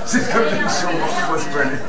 She's going to show off what's burning.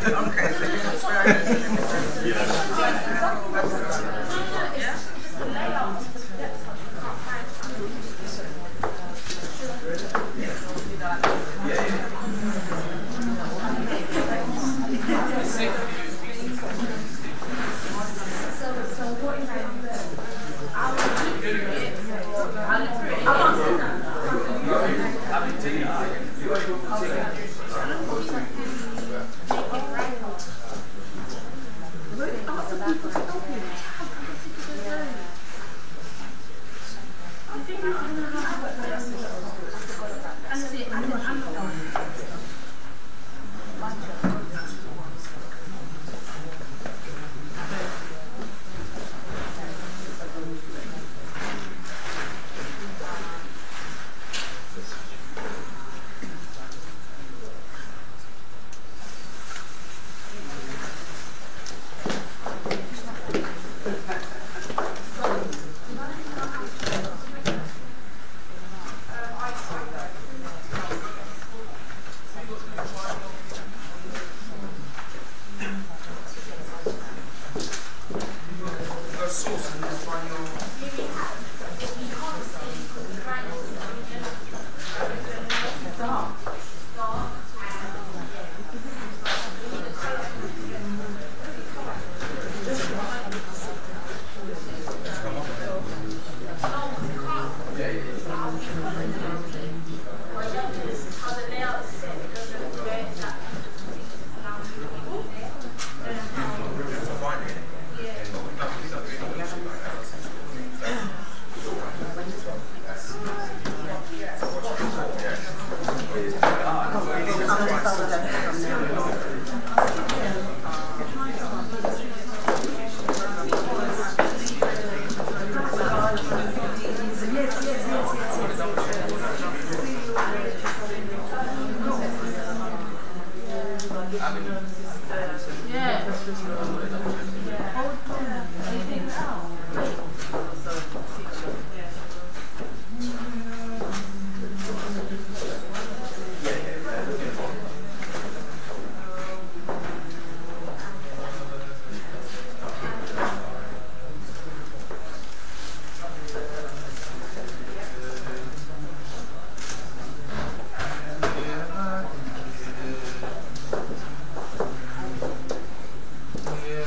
Yeah.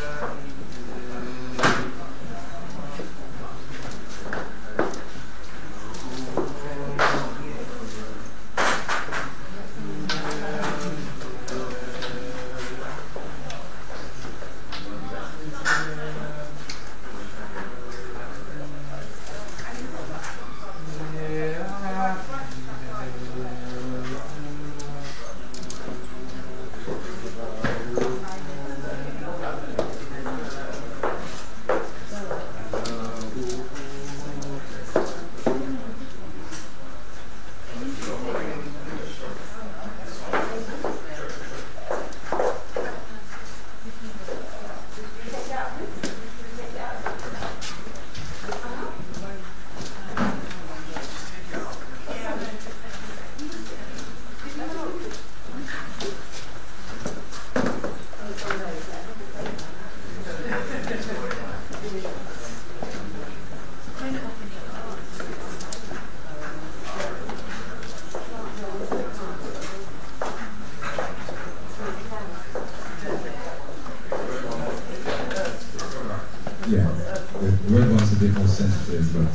more sensitive, but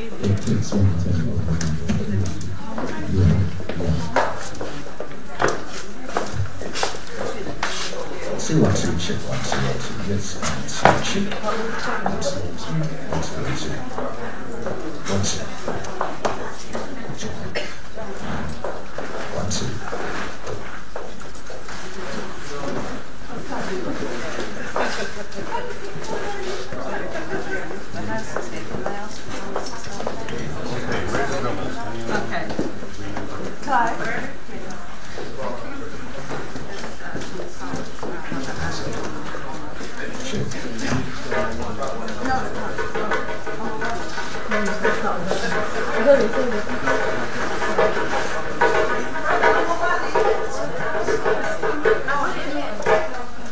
it takes one to take over. Yeah. Two, one, two, chip, one, two, one, two, yes, one, two, chip, one, two, one, two, one, two, one, two, one, two. Okay. Clive.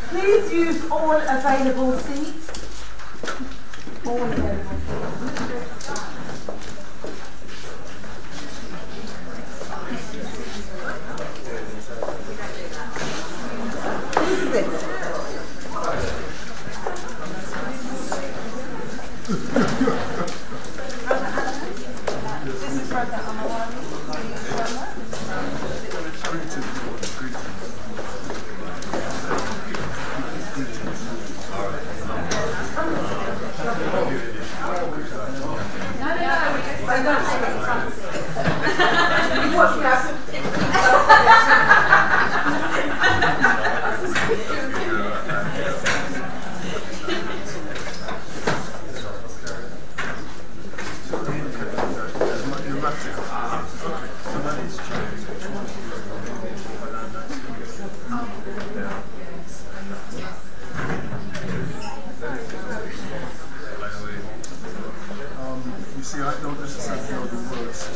Please use all available seats. All available seats. This is it. This is Rhoda Amawani. You see, I don't necessarily know the words to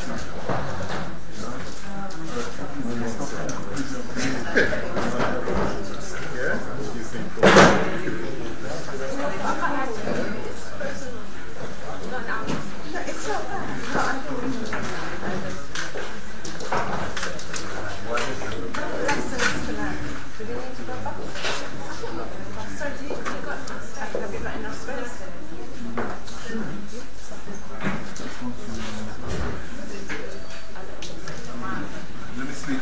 Let me speak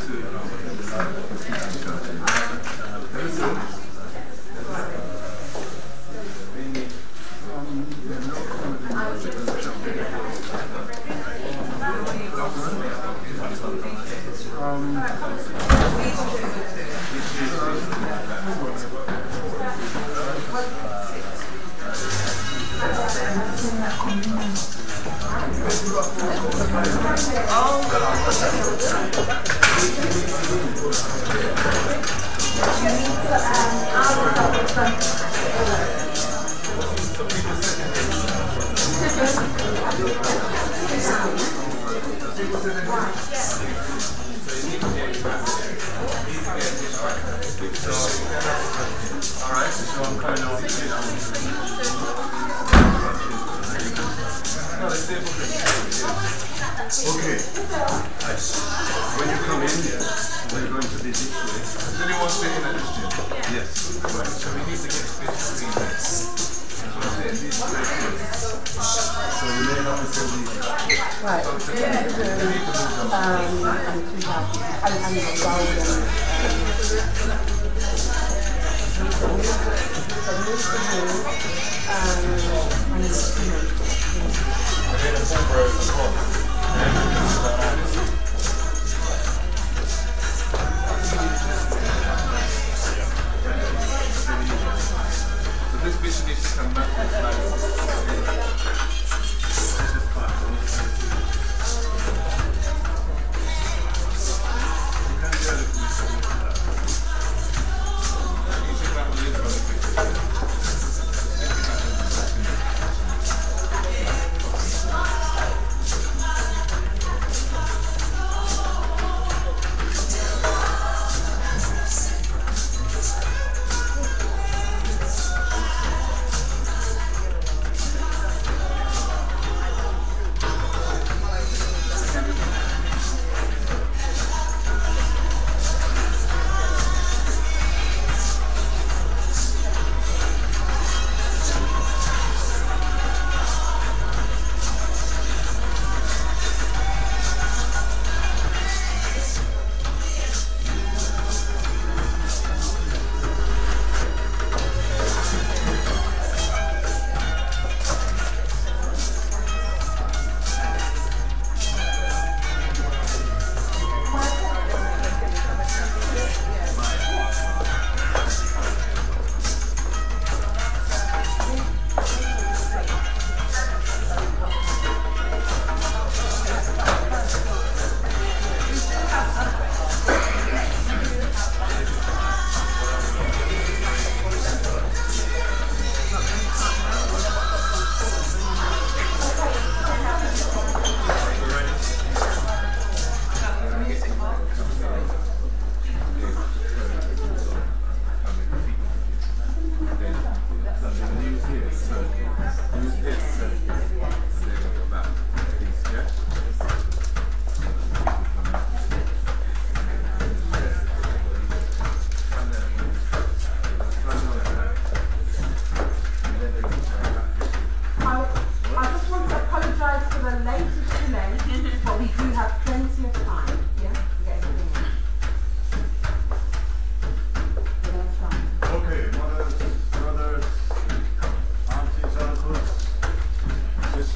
Okay. When you come in, we're going to be this way. Does anyone stay in at this gym? Yes. Right. So we need to get space between this. So you may have to fill these. Right. So this bitch needs to come back with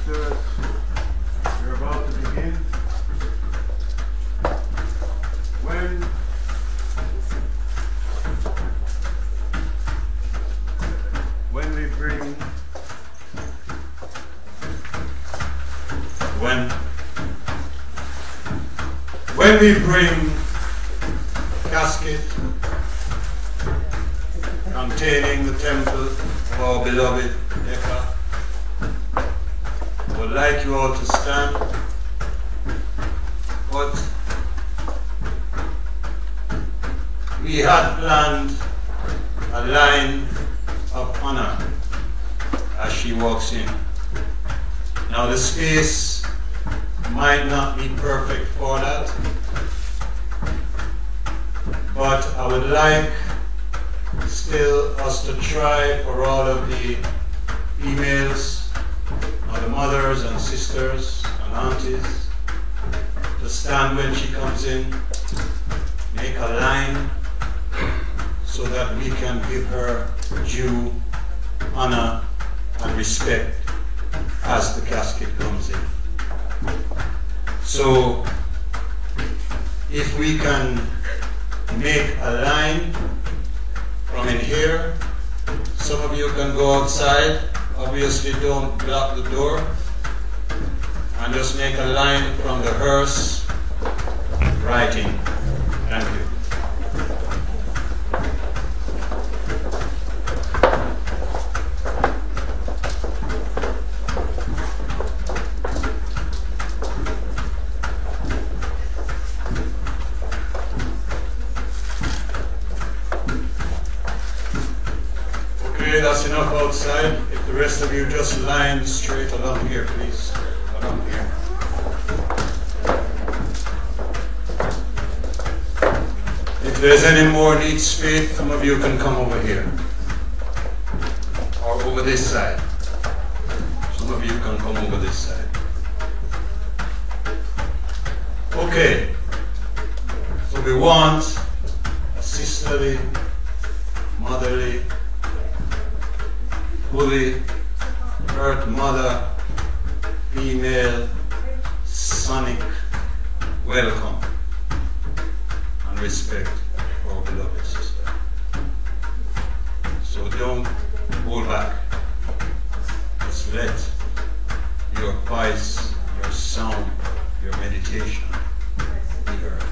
sisters, we're about to begin. When we bring casket containing the temple of our beloved Decca, I would like you all to stand, but we had planned a line of honor as she walks in. Now the space might not be perfect for that, but I would like still us to try for all of the females, or the mothers and sisters and aunties, to stand when she comes in, make a line so that we can give her due honor and respect as the casket comes in. So if we can make a line from in here, some of you can go outside, obviously don't block the door, and just make a line from the hearse right in. Thank you. That's enough outside. If the rest of you just line straight along here, please. Along here. If there's any more neat space, some of you can come over here. Or over this side. Some of you can come over this side. Okay. So we want a sisterly, motherly, fully earth mother, female, sonic welcome and respect for our beloved sister. So don't hold back. Just let your voice, your sound, your meditation be heard.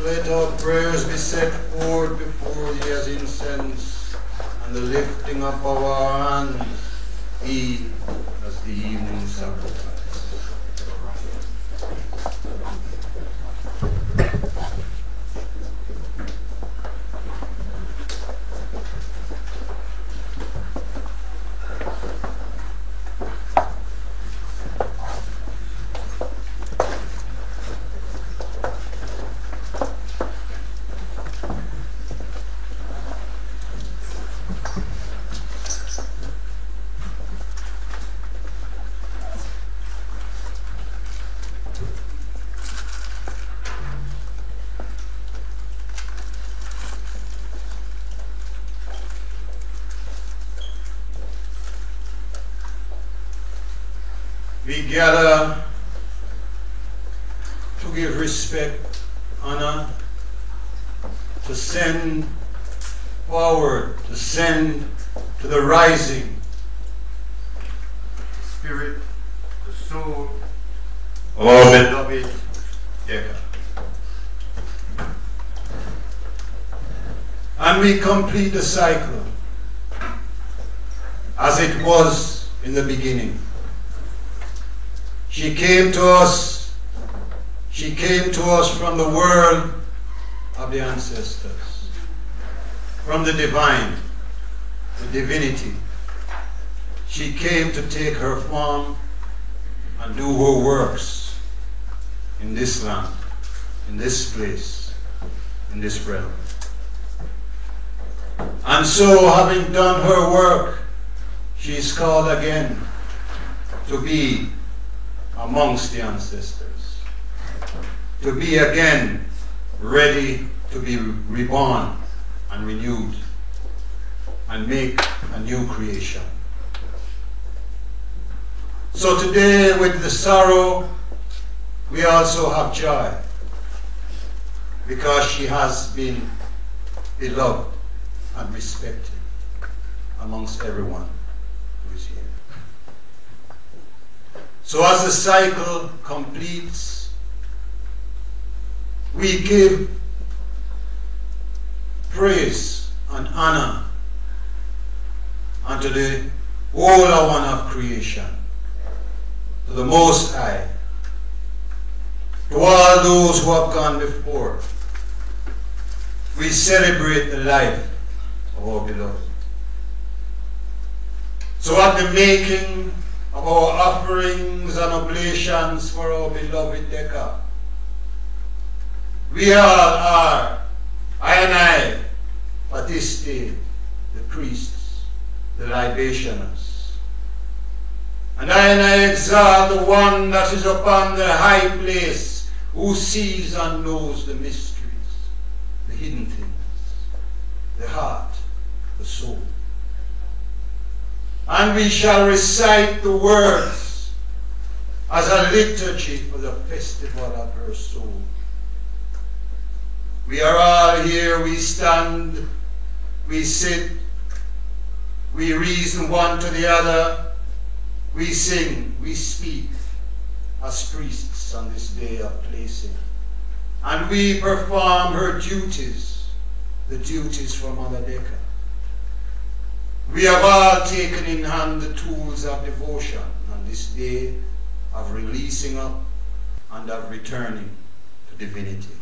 Let our prayers be set forth before thee as incense, and the lifting up of our hands be as the evening sacrifice. We gather to give respect, honor, to send forward, to send to the rising spirit, the soul of our beloved Decca. And we complete the cycle as it was in the beginning. She came to us from the world of the ancestors, from the divine, the divinity. She came to take her form and do her works in this land, in this place, in this realm. And so, having done her work, she is called again to be amongst the ancestors, to be again ready to be reborn and renewed and make a new creation. So today, with the sorrow, we also have joy, because she has been beloved and respected amongst everyone who is here. So as the cycle completes, we give praise and honor unto the Holy One of creation, to the Most High, to all those who have gone before. We celebrate the life of our beloved. So at the making of our offerings and oblations for our beloved Decca, we all are, I and I, Batiste, the priests, the libationers. And I exalt the one that is upon the high place, who sees and knows the mysteries, the hidden things, the heart, the soul. And we shall recite the words as a liturgy for the festival of her soul. We are all here, we stand, we sit, we reason one to the other, we sing, we speak as priests on this day of placing. And we perform her duties, the duties from Mother Decca. We have all taken in hand the tools of devotion on this day of releasing up and of returning to divinity.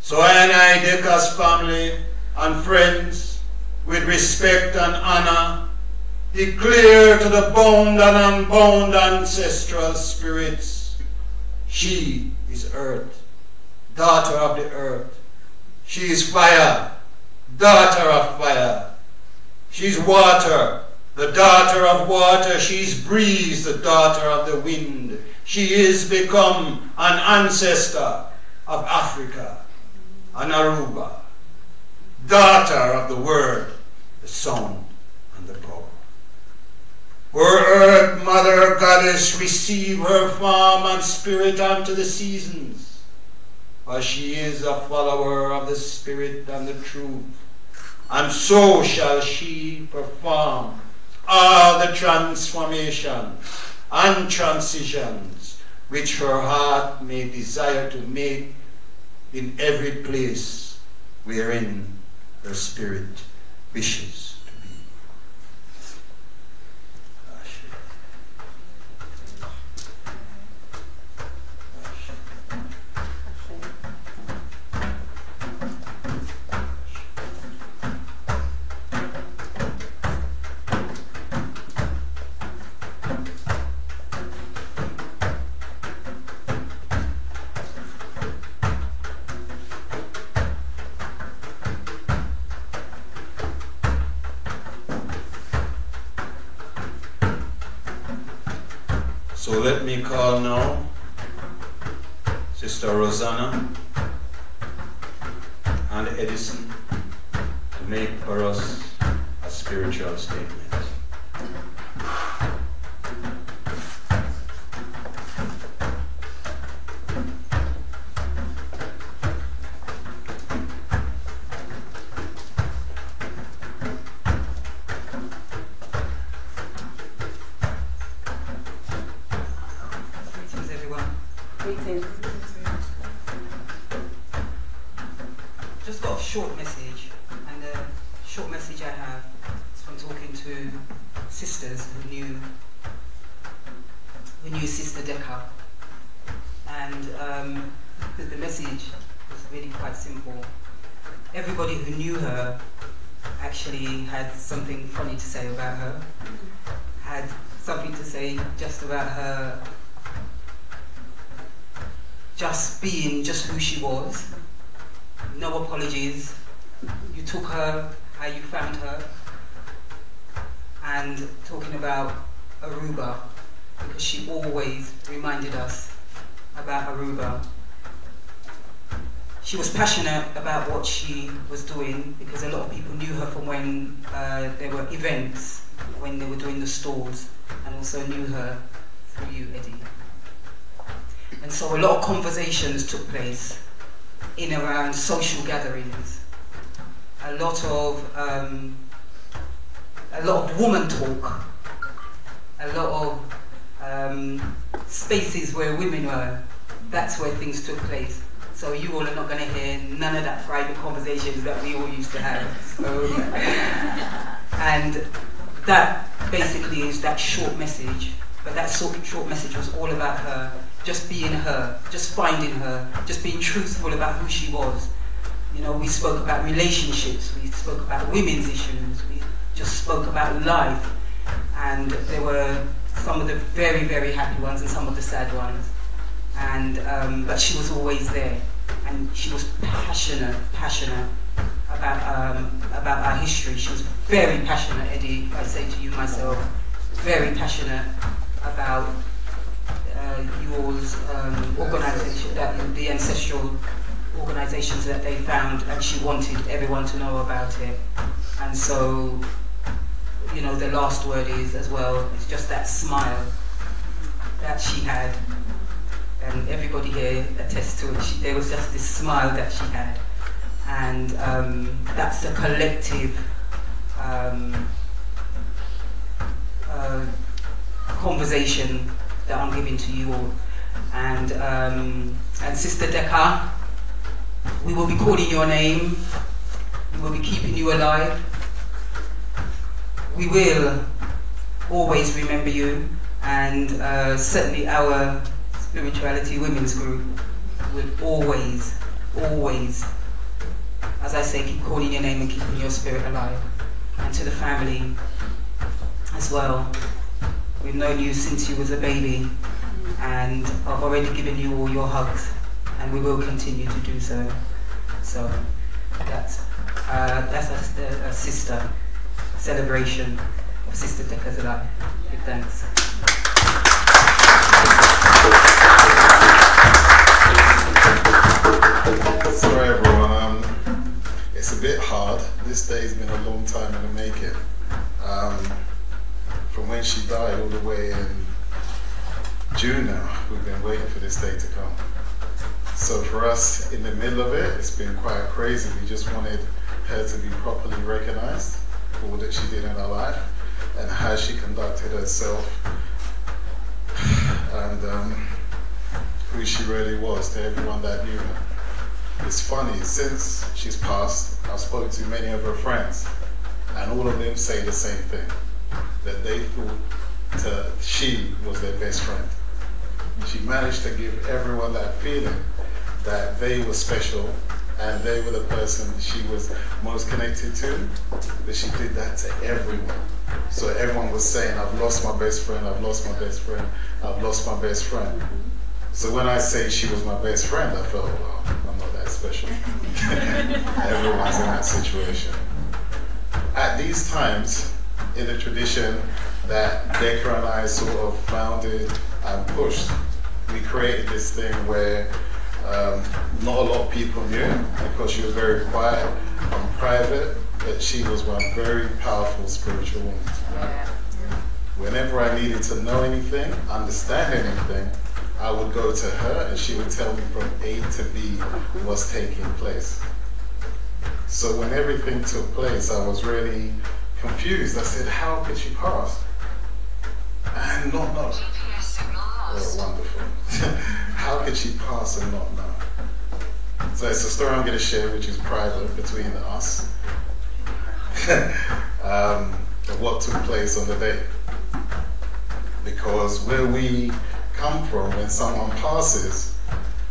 So I and I, Decca's family and friends, with respect and honor, declare to the bound and unbound ancestral spirits, she is earth, daughter of the earth. She is fire, daughter of fire. She is water, the daughter of water. She is breeze, the daughter of the wind. She is become an ancestor of Africa, an Aruba, daughter of the word, the sound, and the power. Her earth mother goddess, receive her form and spirit unto the seasons, for she is a follower of the spirit and the truth, and so shall she perform all the transformations and transitions which her heart may desire to make in every place wherein her spirit wishes to be. So let me call now Sister Rosanna and Edison to make for us a spiritual statement. Just got a short message, and the short message I have is from talking to sisters who knew Sister Decca, and the message was really quite simple. Everybody who knew her actually had something funny to say about her, had something to say just about her just being just who she was. No apologies. You took her how you found her. And talking about Aruba, because she always reminded us about Aruba. She was passionate about what she was doing, because a lot of people knew her from when there were events, when they were doing the stalls, and also knew her through you, Eddie. And so a lot of conversations took place in around social gatherings. A lot of woman talk. A lot of spaces where women were. That's where things took place. So you all are not going to hear none of that private conversations that we all used to have. So, and that basically is that short message. But that short message was all about her, just being her, just finding her, just being truthful about who she was. You know, we spoke about relationships, we spoke about women's issues, we just spoke about life. And there were some of the very, very happy ones and some of the sad ones. And but she was always there, and she was passionate about our history. She was very passionate, Eddie, I say to you myself, very passionate about yours organisation, the ancestral organisations that they found, and she wanted everyone to know about it. And so, you know, the last word is as well, it's just that smile that she had, and everybody here attests to it. There was just this smile that she had, and that's a collective conversation that I'm giving to you all. And Sister Decca, we will be calling your name, we will be keeping you alive, we will always remember you, and certainly our Spirituality Women's Group will always, as I say, keep calling your name and keeping your spirit alive. And to the family as well, we've known you since you was a baby, and I've already given you all your hugs, and we will continue to do so. So that's a sister celebration of Sister Decca's life. Big thanks. Sorry everyone, it's a bit hard. This day's been a long time in the making. From when she died all the way in June now, we've been waiting for this day to come. So for us, in the middle of it, it's been quite crazy. We just wanted her to be properly recognized for all that she did in her life and how she conducted herself and who she really was to everyone that knew her. It's funny, since she's passed, I've spoken to many of her friends, and all of them say the same thing, that they thought she was their best friend. She managed to give everyone that feeling that they were special and they were the person she was most connected to, but she did that to everyone. So everyone was saying, I've lost my best friend, I've lost my best friend, I've lost my best friend. So when I say she was my best friend, I felt, well, I'm not that special. Everyone's in that situation. At these times, in the tradition that Decca and I sort of founded and pushed, we created this thing where not a lot of people knew, because she was very quiet and private, but she was one very powerful spiritual woman. Whenever I needed to know anything, understand anything, I would go to her and she would tell me from A to B what's taking place. So when everything took place, I was really confused. I said, how could she pass and not know? Oh, wonderful. How could she pass and not know? So it's a story I'm going to share, which is private between us, of what took place on the day. Because where we come from, when someone passes,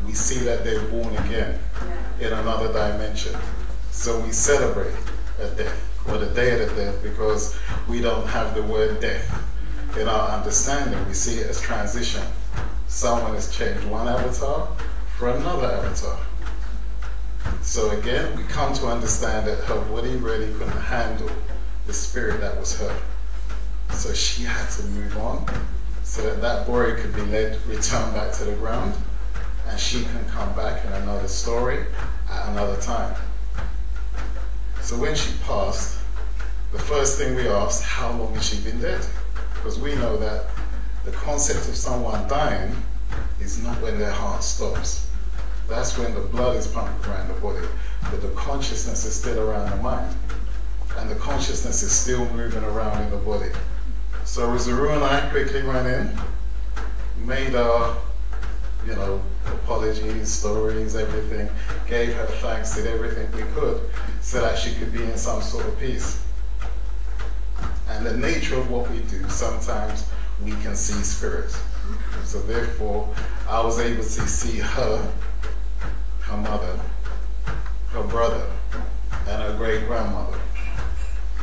we see that they're born again in another dimension. So we celebrate a death, or the day of the death, because we don't have the word death in our understanding. We see it as transition. Someone has changed one avatar for another avatar. So again, we come to understand that her body really couldn't handle the spirit that was her. So she had to move on so that that body could be returned back to the ground, and she can come back in another story at another time. So when she passed, the first thing we asked, how long has she been dead? Because we know that the concept of someone dying is not when their heart stops. That's when the blood is pumped around the body, but the consciousness is still around the mind, and the consciousness is still moving around in the body. So Rizuru and I quickly ran in, made our, apologies, stories, everything, gave her thanks, did everything we could so that she could be in some sort of peace. And the nature of what we do, sometimes we can see spirits. So therefore, I was able to see her mother, her brother, and her great-grandmother.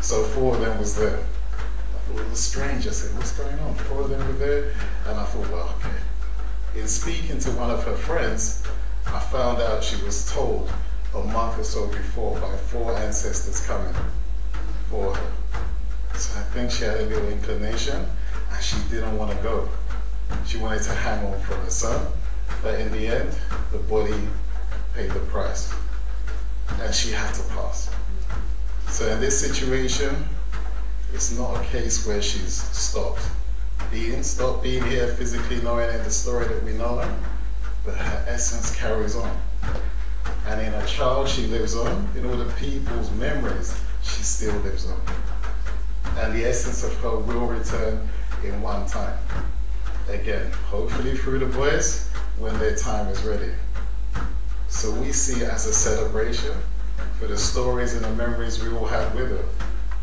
So 4 of them was there. I thought it was strange. I said, what's going on? 4 of them were there. And I thought, well, okay. In speaking to one of her friends, I found out she was told a month or so before by 4 ancestors coming for her. So I think she had a little inclination, and she didn't want to go. She wanted to hang on for her son, but in the end, the body paid the price, and she had to pass. So in this situation, it's not a case where she's stopped being here physically, knowing in the story that we know her, but her essence carries on. And in a child, she lives on. In all the people's memories, she still lives on. And the essence of her will return in one time. Again, hopefully through the boys, when their time is ready. So we see it as a celebration for the stories and the memories we all had with her.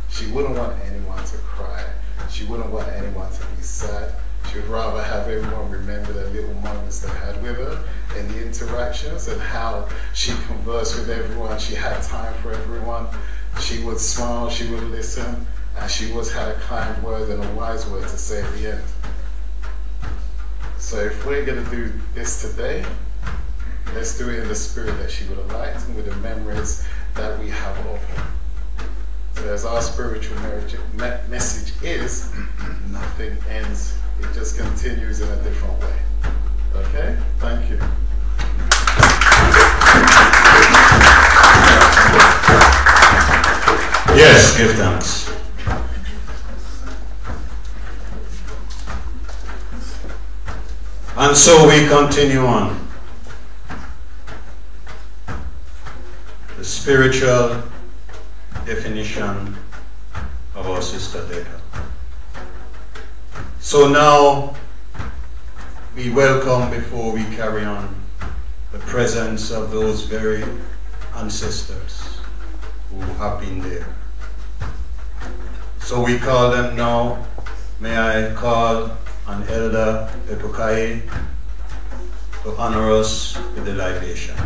She wouldn't want anyone to cry. She wouldn't want anyone to be sad. She would rather have everyone remember the little moments they had with her and the interactions and how she conversed with everyone. She had time for everyone. She would smile, she would listen, and she always had a kind word and a wise word to say at the end. So if we're going to do this today, let's do it in the spirit that she would have liked and with the memories that we have of her. So as our spiritual message is, nothing ends. It just continues in a different way. Okay? Thank you. Yes, give thanks. And so we continue on. The spiritual definition of our sister Decca. So now we welcome, before we carry on, the presence of those very ancestors who have been there. So we call them now. May I call on Elder Epokai to honor us with the libation.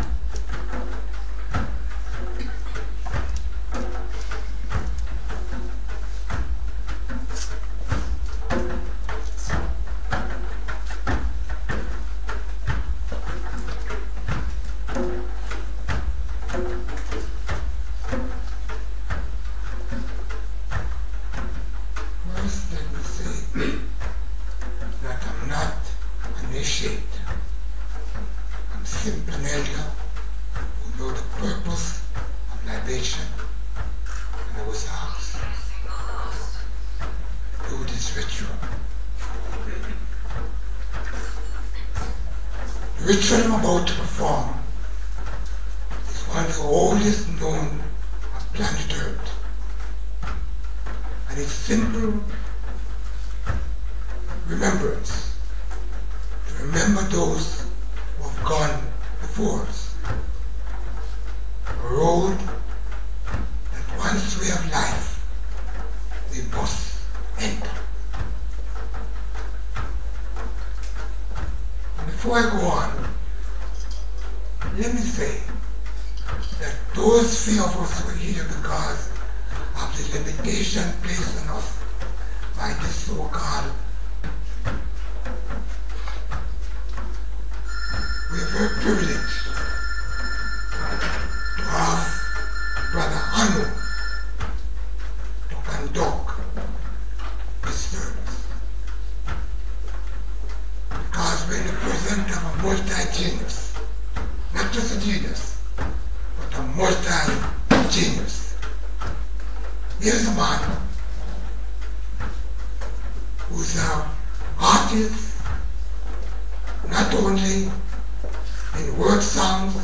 The ritual I'm about to perform is one of the oldest known on planet Earth. And it's simple remembrance to remember those who have gone before us. A road that once we have life, we must enter. Before I go on, let me say that those few of us who are here because of the limitation placed on us by this so-called, we are very privileged to have Brother Anu to conduct this service. Because we're in the presence of a multi-genius, not just a genius, but a multi-genius. Here's a man who's an artist, not only in word songs,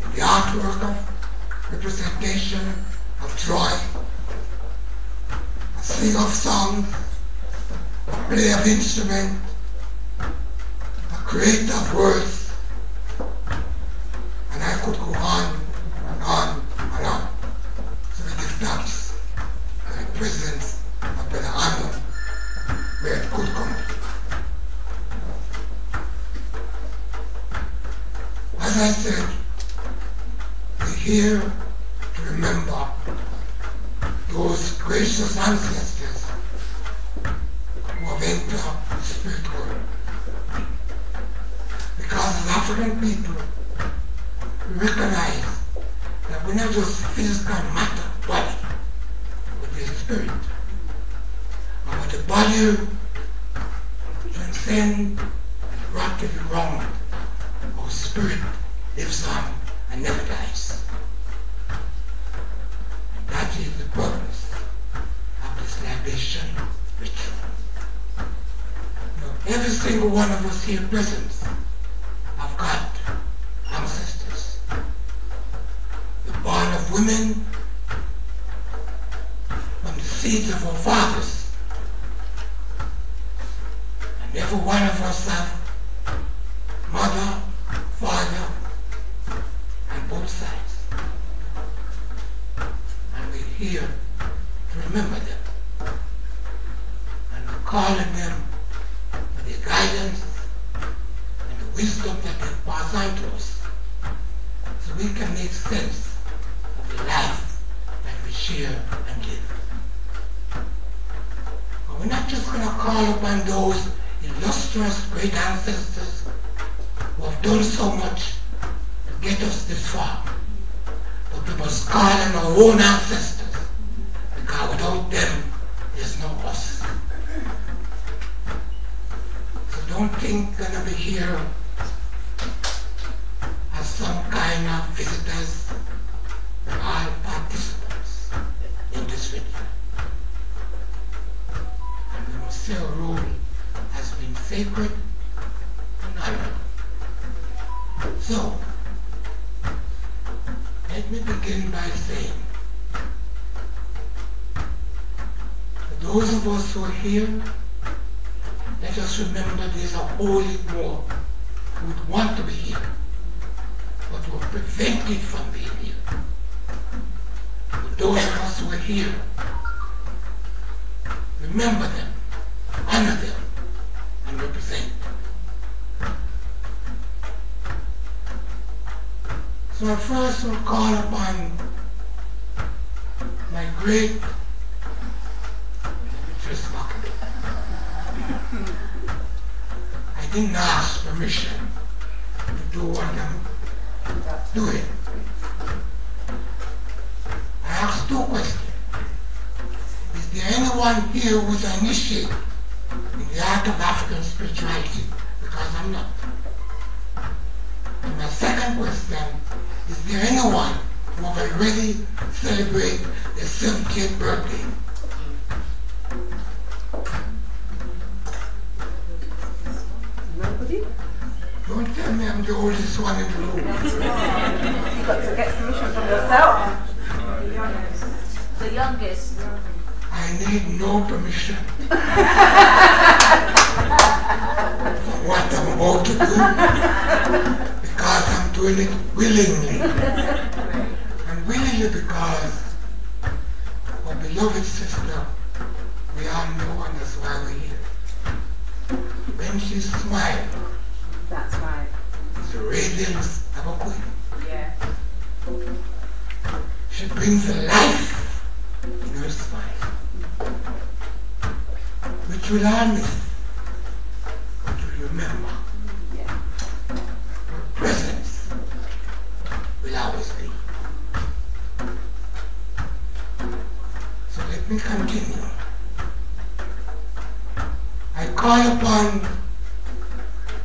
in the artwork of representation of drawing, a singer of songs, a player of instrument, a creator of words, and I could go on and on and on. So we give thanks for the presence of Brother Anu, where it could come. As I said, we're here to remember those gracious ancestors who have entered the spirit world. Because as African people, we recognize that we're not just physical matter, body, but we're spirit. And with the body transcend and rapidly wrong, our spirit lives on and never dies. And that is the purpose of this libation ritual. Now, every single one of us here present have got ancestors. The born of women from the seeds of our fathers. And every one of us have mother, father, and both sides. And we're here to remember them. And we're calling them for their guidance and the wisdom that they pass on to us, so we can make sense of the life that we share and live. But we're not just going to call upon those illustrious great ancestors who have done so much to get us this far, but we must call on our own ancestors, because without them, there's no us. So don't think we're going to be here as some kind of visitors. We're all participants in this ritual. And we must say our role has been sacred and honored. So, let me begin by saying those of us who are here, let us remember there's a whole lot more who would want to be here, but were prevented from being here. But those of us who are here, remember them, honor them, and represent them. So I first will call upon my great Beatrice Mackley. I didn't ask permission to do what I'm doing. I asked two questions. Is there anyone here who's an initiate in the art of African spirituality? Because I'm not. And my second question, is there anyone who have already celebrated their 70th birthday? Nobody? Don't tell me I'm the oldest one in the room. You've got to get permission from yourself. The youngest. I need no permission for what I'm about to do, because I'm doing it willingly. And willingly because our beloved sister, we all know, and that's why we're here. When she smiles, That's right. it's the radiance of a queen. Yeah. She brings life in her smile, which we'll all miss, but we'll remember. Yeah. Her presence will always be. So let me continue. I call upon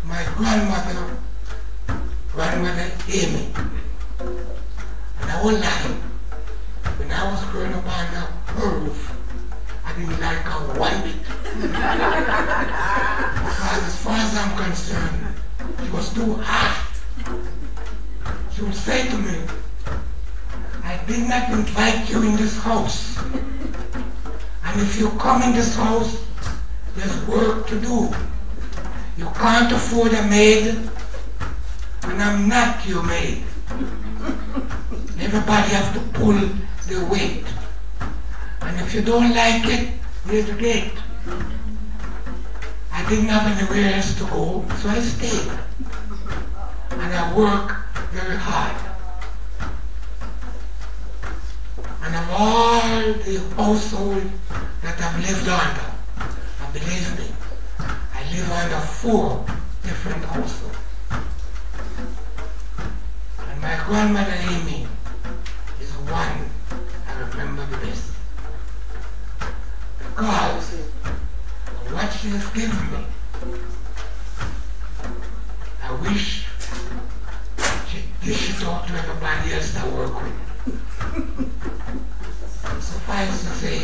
my grandmother, Grandmother Amy. And I won't lie, when I was growing up under her roof, I didn't like her one bit. Because as far as I'm concerned, she was too harsh. She would say to me, I did not invite you in this house. And if you come in this house, there's work to do. You can't afford a maid, and I'm not your maid. Everybody has to pull their weight. And if you don't like it, here's the gate. I didn't have anywhere else to go, so I stayed. And I work very hard. And of all the household that I've lived under, and believe me, I live under 4 different households. And my grandmother Amy is one I remember the best. Because of what she has given me, I wish she'd dish it out to everybody else I work with. Suffice to say,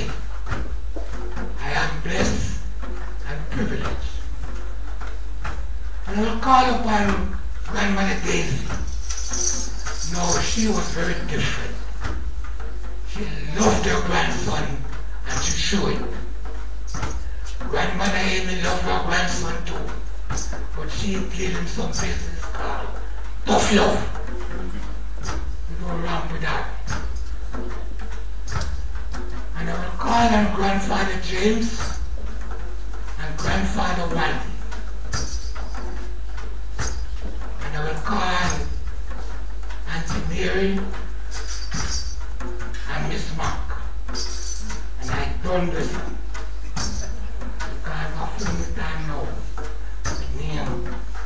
I am blessed and privileged. And I will call upon Grandmother Daisy. No, she was very different. She loved her grandson, and she showed it. Grandmother Amy loved her grandson too, but she did in some places called tough love. We go around with that. And I will call on Grandfather James and Grandfather Waldy. And I will call Auntie Mary and Miss Mark. And I done this because I feel the time now. The name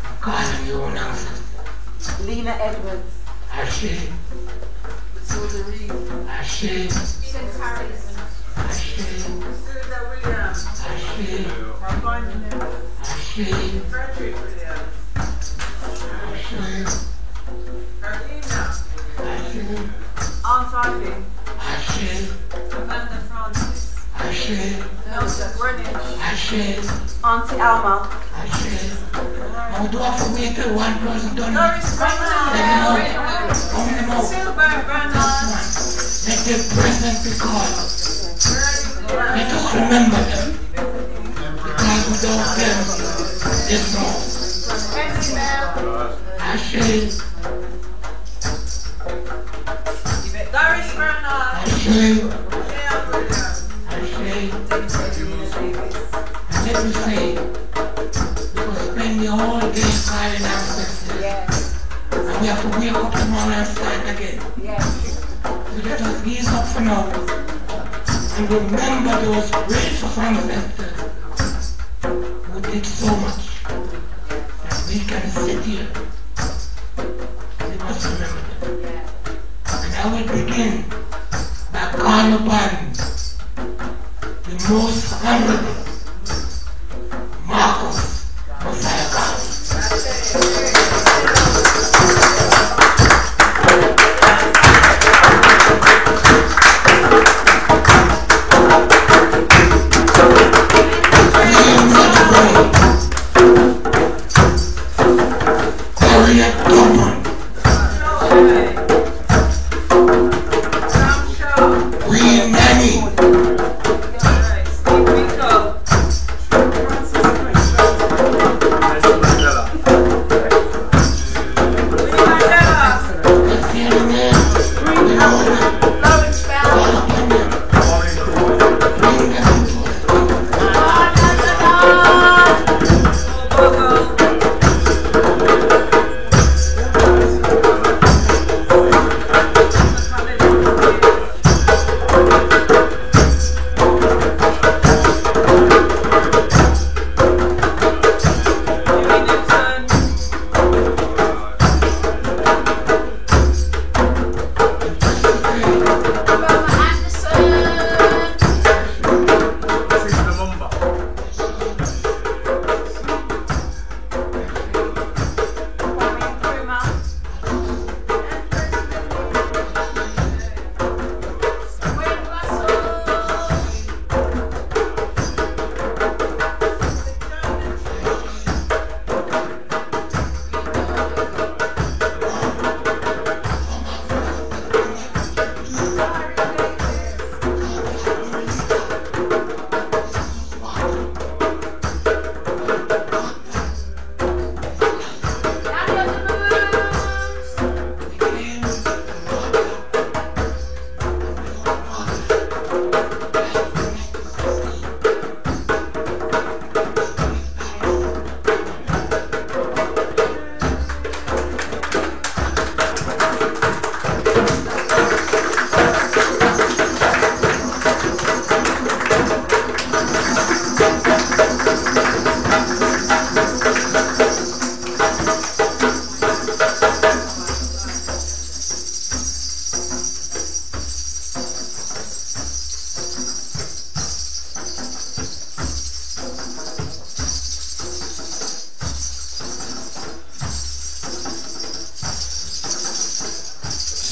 I'm calling your own ancestor. Lena Edwards. Ashe. Ashe. Ashe. Ashe. Aunt Ivy. Ashe. Amanda Francis. Ashe. Elsa Greenwich. Ashe. Auntie Alma. Ashe. Now do I have to wait till one person done it? Doris Let them out. How many more? Silver Grandma. Let the present be called. Let us remember them. Because without them, there's no Ashley. And let me say, we will spend the whole day calling ancestors. And we have to wake up tomorrow and start again. So let us ease up for now. And remember those gracious ancestors who did so much that we can sit here. We must remember them. And I will begin by calling upon the most honorable Marcus Mosiah Garvey.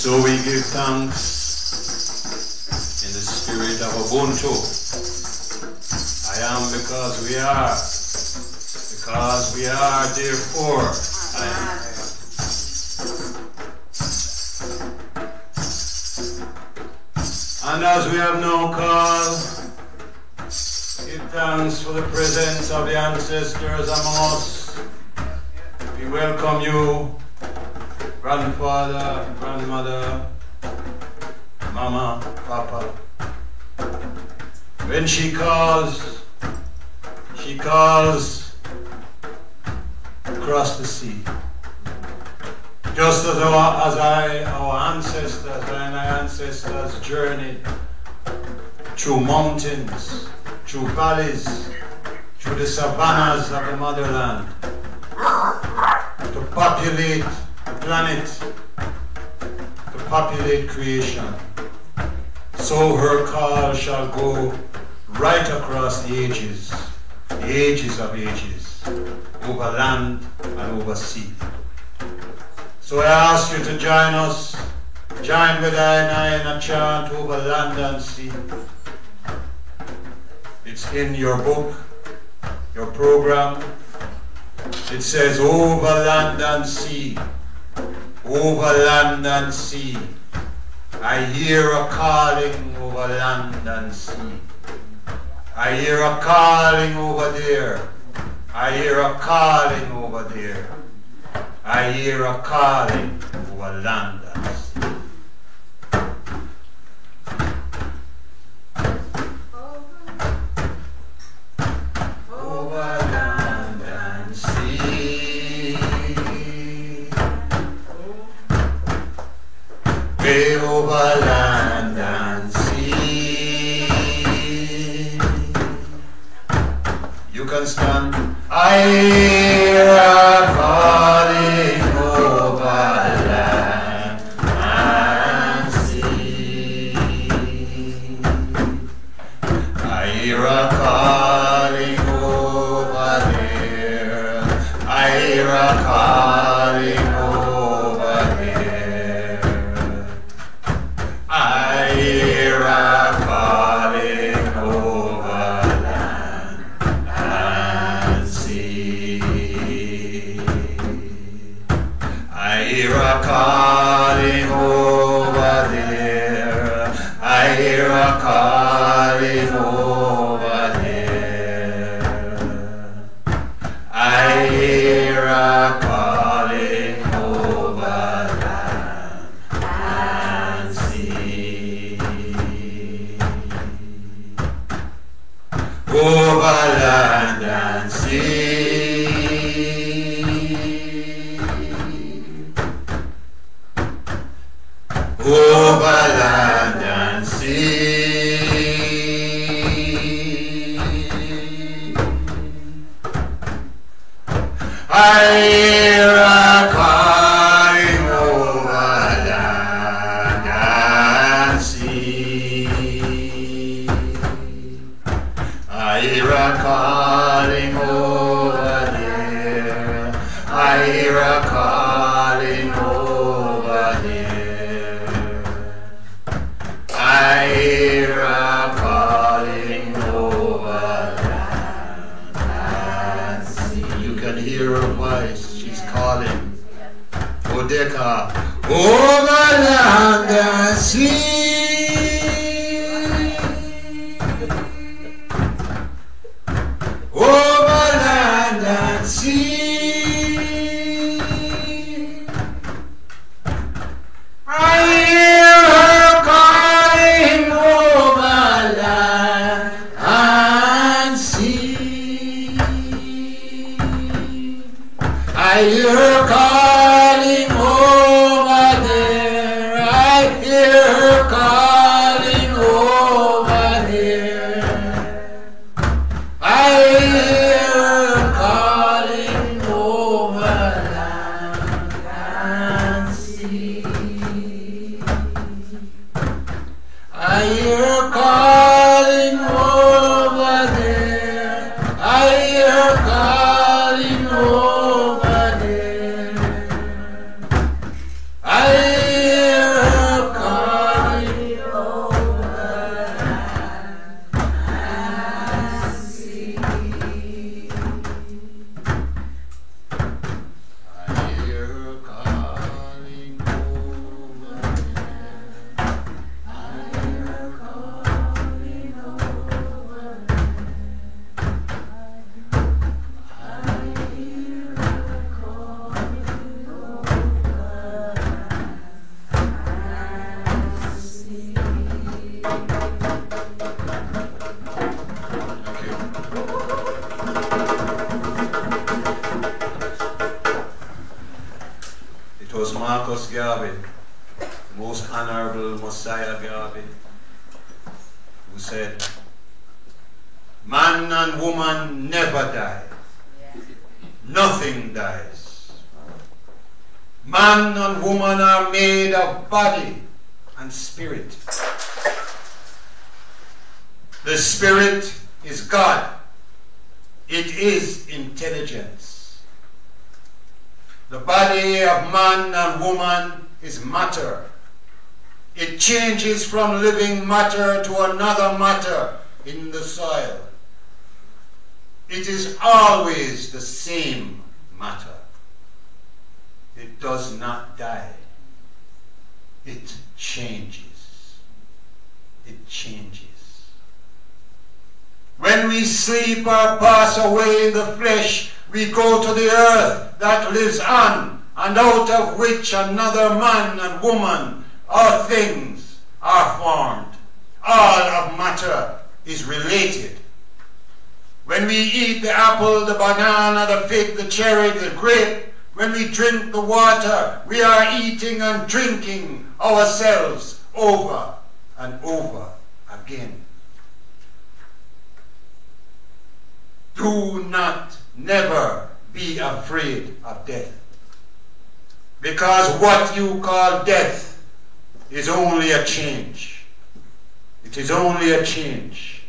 So we give thanks in the spirit of Ubuntu. I am because we are. Because we are, therefore I am. And as we have no call, give thanks for the presence of the ancestors among us. We welcome you, grandfather, grandmother, mama, papa. When she calls across the sea. Just as our ancestors and our ancestors journeyed through mountains, through valleys, through the savannas of the motherland, to populate the planet, to populate creation. So her call shall go right across the ages of ages, over land and over sea. So I ask you to join us, join with I and I in a chant over land and sea. It's in your book, your program. It says over land and sea, over land and sea. I hear a calling over land and sea. I hear a calling over there. I hear a calling over there. I hear a calling over land and sea. Over land and sea. Way over land and sea. You can stand. I hear a calling over land and sea. I hear a calling over there. I hear a calling over there. I hear a calling over land and sea. I hear a calling over there. I hear a calling over there. I hear a calling over land and sea. Over land and sea. Over land and sea. I hear a calling over land and sea. I hear a calling over there. I hear a calling over there. I hear a calling over land and sea. You can hear her voice. She's calling. Odeka. Over land and sea. Over land and sea. I hear her calling over land and sea. I hear her calling over there. I hear her calling over there. I hear her calling over land and sea. I hear her calling over there. I hear her calling over there. I hear her calling over land and sea. I hear her calling over there. I hear her calling over there. I hear her calling over land and sea. It was Marcus Garvey, the most honorable Messiah Garvey, who said, man and woman never die. Nothing dies. Man and woman are made of body and spirit. The spirit is God. It is intelligence. The body of man and woman is matter. It changes from living matter to another matter in the soil. It is always the same matter. It does not die. It changes. It changes. When we sleep or pass away in the flesh, we go to the earth that lives on, and out of which another man and woman or things are formed. All of matter is related. When we eat the apple, the banana, the fig, the cherry, the grape, when we drink the water, we are eating and drinking ourselves over and over again. Do not never be afraid of death, because what you call death is only a change. It is only a change,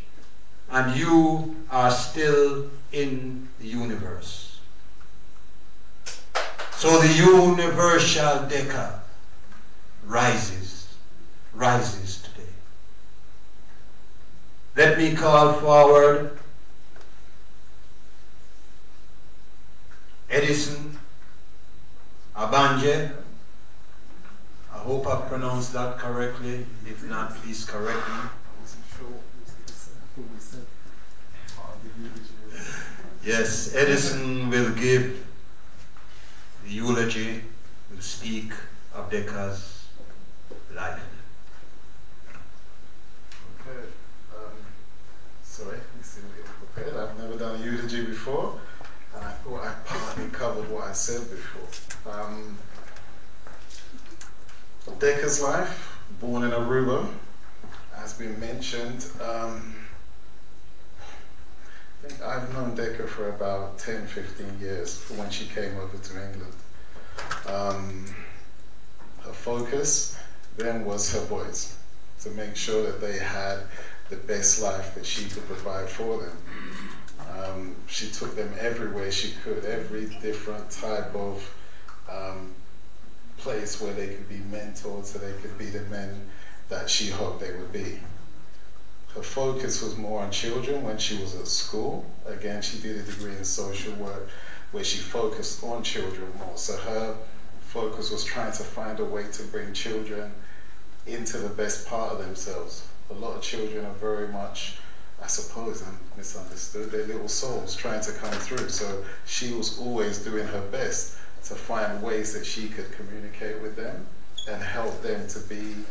and you are still in the universe. So the universal Deca rises today. Let me call forward Edison Abanje. I hope I pronounced that correctly. If not, please correct me. Yes, Edison will give the eulogy, will speak of Deca's life. Okay. Sorry, you seem a little prepared. I've never done a eulogy before, and I thought I partly covered what I said before. Deca's life, born in Aruba, has been mentioned. I think I've known Deca for about 10, 15 years, from when she came over to England. Her focus then was her boys, to make sure that they had the best life that she could provide for them. She took them everywhere she could, every different type of place where they could be mentored, so they could be the men that she hoped they would be. Her focus was more on children when she was at school. Again, she did a degree in social work where she focused on children more. So her focus was trying to find a way to bring children into the best part of themselves. A lot of children are very much, I suppose, misunderstood. They're little souls trying to come through. So she was always doing her best to find ways that she could communicate with them and help them to be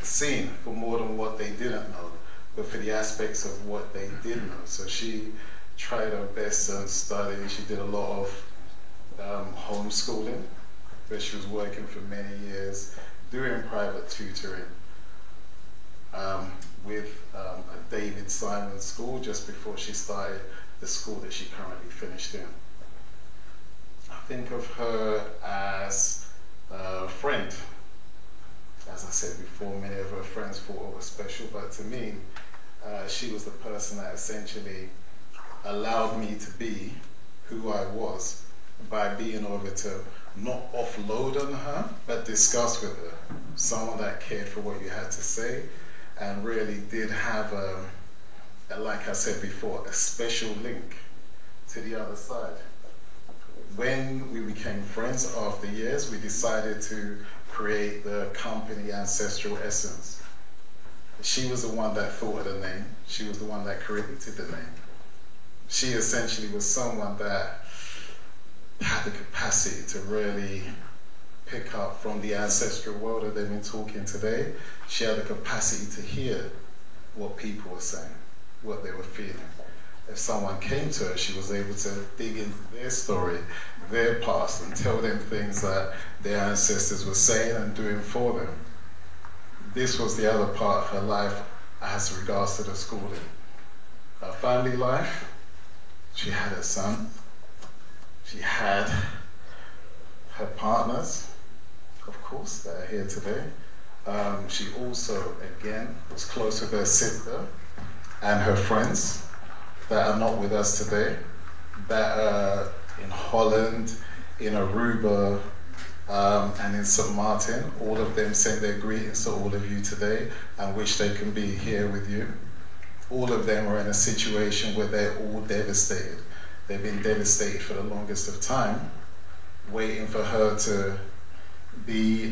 seen for more than what they didn't know, but for the aspects of what they did know. So she tried her best and studied. She did a lot of homeschooling, where she was working for many years, doing private tutoring with a David Simon school just before she started the school that she currently finished in. I think of her as a friend. As I said before, many of her friends thought her was special, but to me, she was the person that essentially allowed me to be who I was by being over to not offload on her, but discuss with her. Someone that cared for what you had to say and really did have like I said before, a special link to the other side. When we became friends after years, we decided to create the company Ancestral Essence. She was the one that thought of the name. She was the one that created the name. She essentially was someone that had the capacity to really pick up from the ancestral world that they've been talking today. She had the capacity to hear what people were saying, what they were feeling. If someone came to her, she was able to dig into their story, their past, and tell them things that their ancestors were saying and doing for them. This was the other part of her life as regards to the schooling. Her family life, she had a son, she had her partners, of course, that are here today. She also, again, was close with her sister and her friends that are not with us today, that are in Holland, in Aruba, and in St. Martin. All of them send their greetings to all of you today and wish they can be here with you. All of them are in a situation where they're all devastated. They've been devastated for the longest of time, waiting for her to be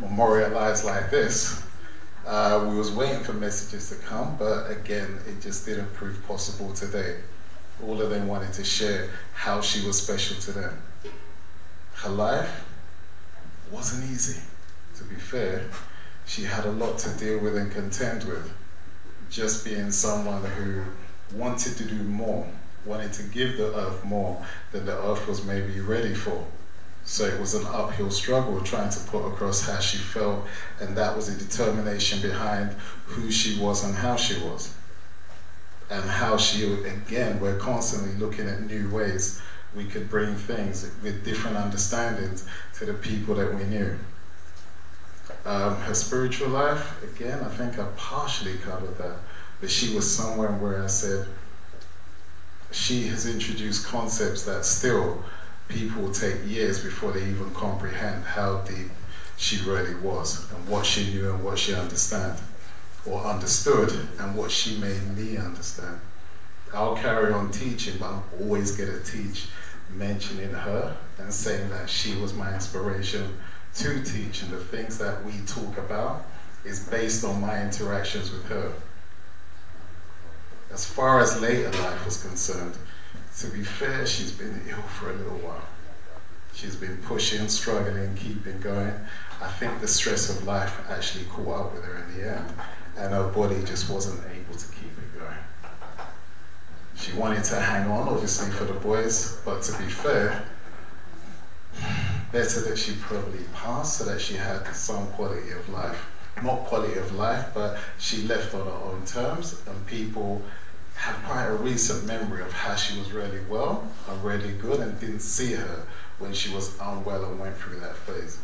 memorialized like this. We was waiting for messages to come, but again, it just didn't prove possible today. All of them wanted to share how she was special to them. Her life wasn't easy. To be fair, she had a lot to deal with and contend with. Just being someone who wanted to do more, wanted to give the earth more than the earth was maybe ready for. So it was an uphill struggle trying to put across how she felt, and that was the determination behind who she was and how she was. And how she, again, we're constantly looking at new ways we could bring things with different understandings to the people that we knew. Her spiritual life, again, I think I partially covered that, but she was somewhere where I said, she has introduced concepts that still people take years before they even comprehend how deep she really was and what she knew and what she understood and what she made me understand. I'll carry on teaching, but I'm always going to teach mentioning her and saying that she was my inspiration to teach, and the things that we talk about is based on my interactions with her. As far as later life was concerned, to be fair, she's been ill for a little while. She's been pushing, struggling, keeping going. I think the stress of life actually caught up with her in the end, and her body just wasn't able to keep it going. She wanted to hang on, obviously, for the boys, but to be fair, better that she probably passed so that she had some quality of life. Not quality of life, but she left on her own terms, and people have quite a recent memory of how she was really well and really good, and didn't see her when she was unwell and went through that phase.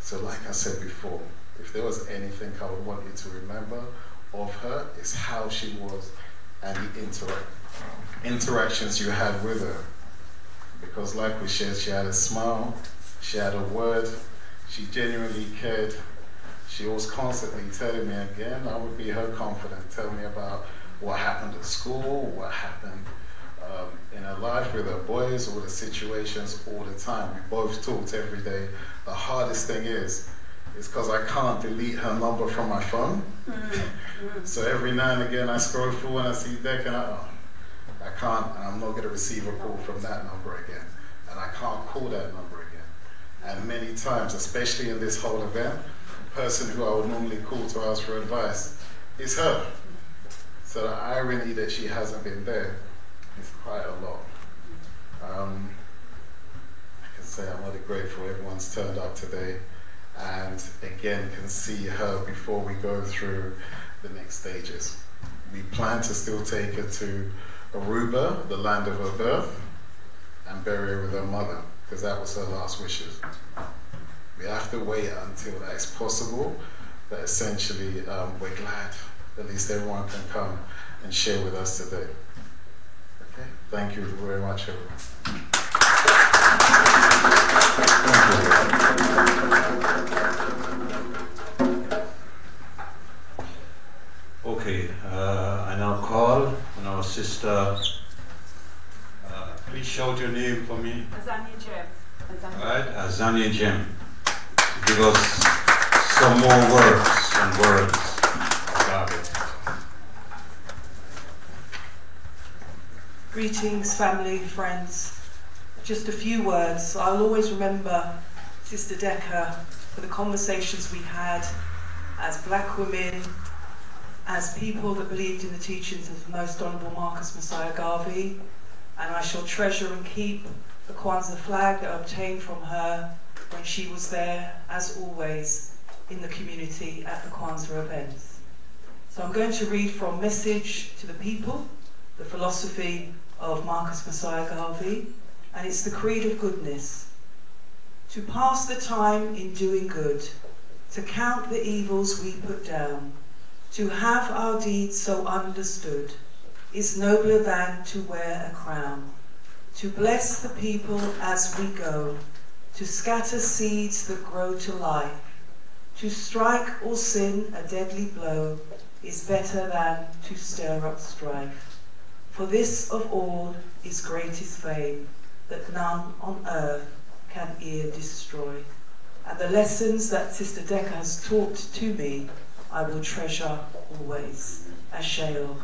So like I said before, if there was anything I would want you to remember of her, is how she was and the interactions you had with her. Because like we shared, she had a smile, she had a word, she genuinely cared. She was constantly telling me again, I would be her confidant, tell me about what happened at school, what happened in her life with her boys, all the situations all the time. We both talked every day. The hardest thing is because I can't delete her number from my phone. So every now and again I scroll through and I see Deck and I can't, and I'm not going to receive a call from that number again. And I can't call that number again. And many times, especially in this whole event, the person who I would normally call to ask for advice is her. So the irony that she hasn't been there is quite a lot. I can say I'm really grateful everyone's turned up today, and again can see her before we go through the next stages. We plan to still take her to Aruba, the land of her birth, and bury her with her mother, because that was her last wishes. We have to wait until that is possible, but essentially we're glad at least everyone can come and share with us today. Okay, thank you very much, everyone. Okay, I now call on our sister. Please shout your name for me. Azania Jem. All right, Azania Jem. Give us some more words about it. Greetings, family, friends. Just a few words. I'll always remember Sister Decker for the conversations we had as black women, as people that believed in the teachings of the Most Honourable Marcus Messiah Garvey, and I shall treasure and keep the Kwanzaa flag that I obtained from her when she was there, as always, in the community at the Kwanzaa events. So I'm going to read from Message to the People, the philosophy of Marcus Messiah Garvey, and it's the creed of goodness. To pass the time in doing good, to count the evils we put down, to have our deeds so understood, is nobler than to wear a crown. To bless the people as we go, to scatter seeds that grow to life, to strike or sin a deadly blow, is better than to stir up strife. For this of all is greatest fame, that none on earth can e'er destroy. And the lessons that Sister Decca has taught to me, I will treasure always. Ashayo.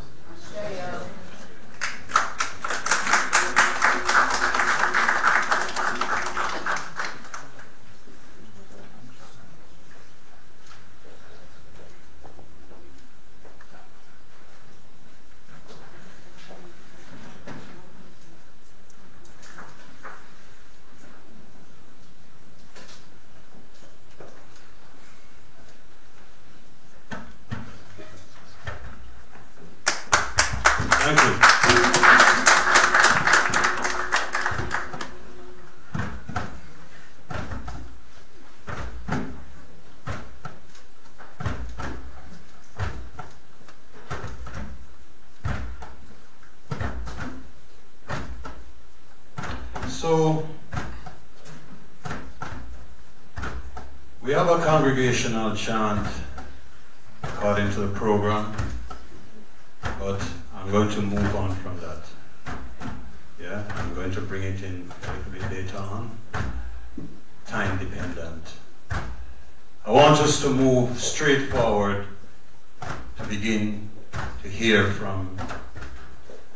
Thank you. So, we have a congregational chant according to the program, but I'm going to move on from that. Yeah, I'm going to bring it in a little bit later on, time dependent. I want us to move straight forward to begin to hear from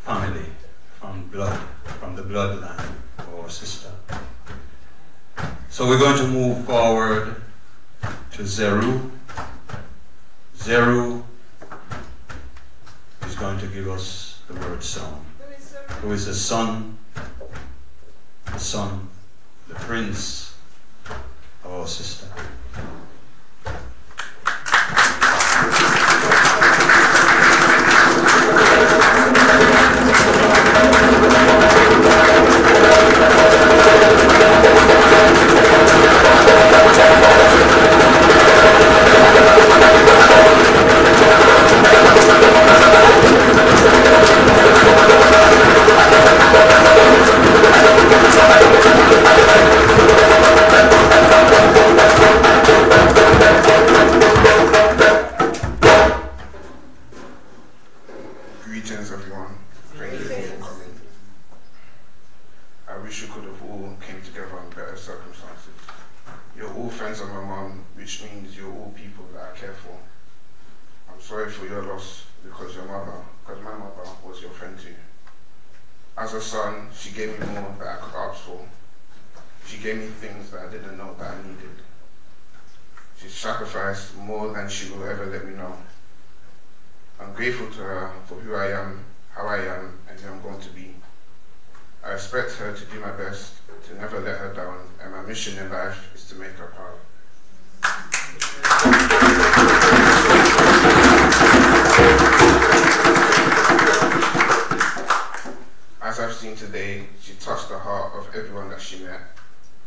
family, from blood, from the bloodline of our sister. So we're going to move forward to Zeru. Zeru is going to give us the word song. Who is the son, the prince of our sister. Greetings, everyone. Thank you for coming. I wish you could have all came together in better circumstances. You're all friends of my mom, which means you're all people that I care for. I'm sorry for your loss because my mother was your friend too. As a son, she gave me more than I could ask for. She gave me things that I didn't know that I needed. She sacrificed more than she will ever let me know. I'm grateful to her for who I am, how I am, and who I'm going to be. I expect her to do my best, to never let her down, and my mission in life is to make her proud. As I've seen today, she touched the heart of everyone that she met.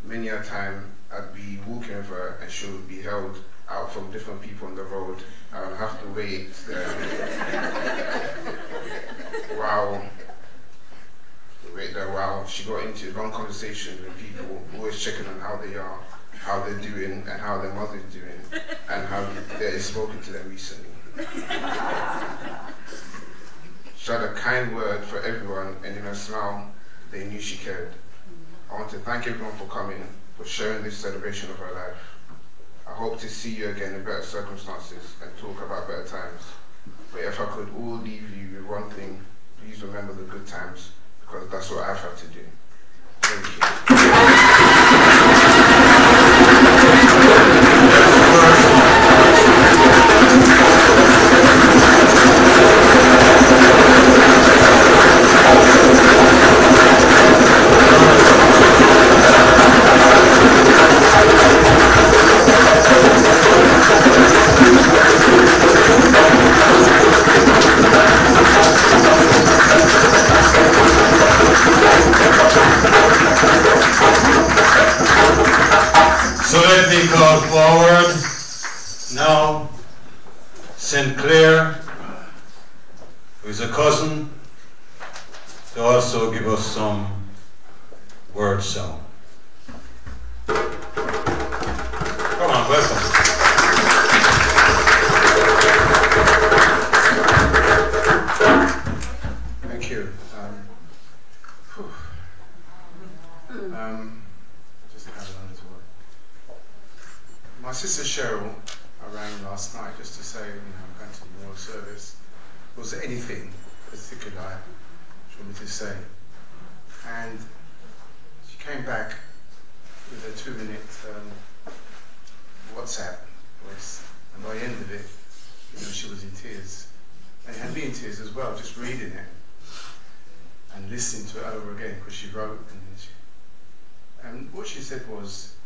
Many a time I'd be walking with her and she would be held out from different people on the road. I would have to wait while she got into a long conversation with people, always checking on how they are, how they're doing, and how their mother's doing, and how they've spoken to them recently. She had a kind word for everyone, and in her smile, they knew she cared. I want to thank everyone for coming, for sharing this celebration of her life. I hope to see you again in better circumstances and talk about better times. But if I could all leave you with one thing, please remember the good times, because that's what I've had to do. Thank you. So let me call forward now St. Clair, who is a cousin, to also give us some word song. Come on, welcome. Thank you. Just have one as well. just to say, I'm going to the memorial service. Was there anything particular she wanted me to say? And she came back with a 2-minute WhatsApp voice, and by the end of it, she was in tears. And it had me in tears as well, just reading it and listening to it over again, because she wrote. And what she said was,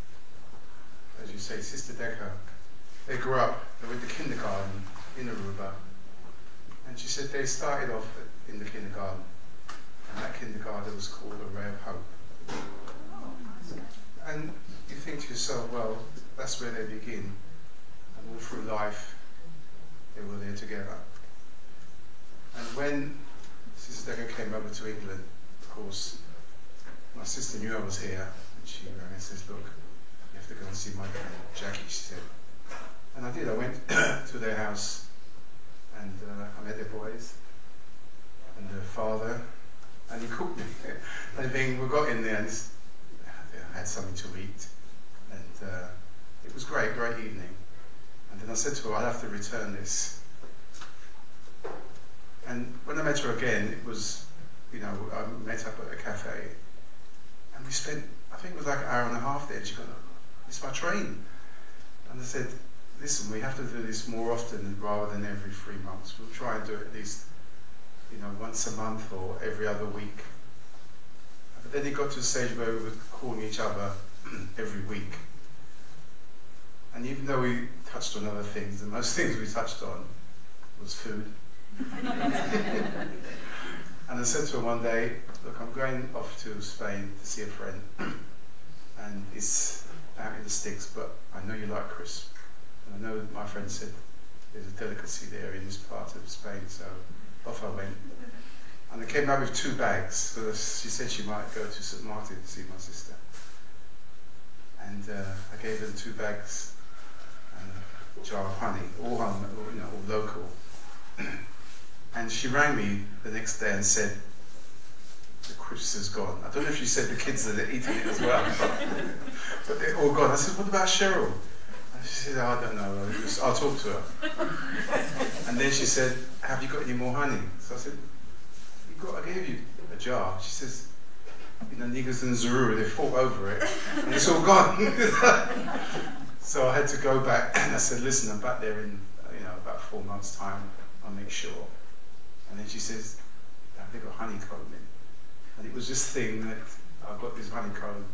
as you say, Sister Decker, they grew up, they went to kindergarten in Aruba, and she said they started off in the kindergarten, and that kindergarten was called A Ray of Hope. And you think to yourself, well, that's where they begin, and all through life, they were there together. And when Sister Decker came over to England, of course, my sister knew I was here, and she rang and says, look, you have to go and see my friend Jackie, she said. And I did. I went to their house, and I met their boys and their father, and he cooked me. And then we got in there, and I had something to eat, and it was great evening. And then I said to her, I'll have to return this. And when I met her again, it was, I met up at a cafe, and we spent, I think it was like an hour and a half there. She goes, it's my train. And I said, listen, we have to do this more often rather than every 3 months. We'll try and do it at least, once a month or every other week. But then it got to a stage where we were calling each other every week. And even though we touched on other things, the most things we touched on was food. And I said to her one day, look, I'm going off to Spain to see a friend, and it's out in the sticks, but I know you like crisps. And I know my friend said there's a delicacy there in this part of Spain, so off I went. And I came back with 2 bags, so she said she might go to St. Martin to see my sister. And I gave them 2 bags and a jar of honey, all local. And she rang me the next day and said, the crisps is gone. I don't know if she said the kids are eating it as well, but they're all gone. I said, what about Cheryl? And she said, I don't know, I'll talk to her. And then she said, have you got any more honey? So I said, I gave you a jar. She says, Negus and Zuru, they fought over it, and it's all gone. So I had to go back, and I said, listen, I'm back there in about 4 months' time, I'll make sure. And then she says, have they got honeycomb in? And it was this thing that I got this honeycomb,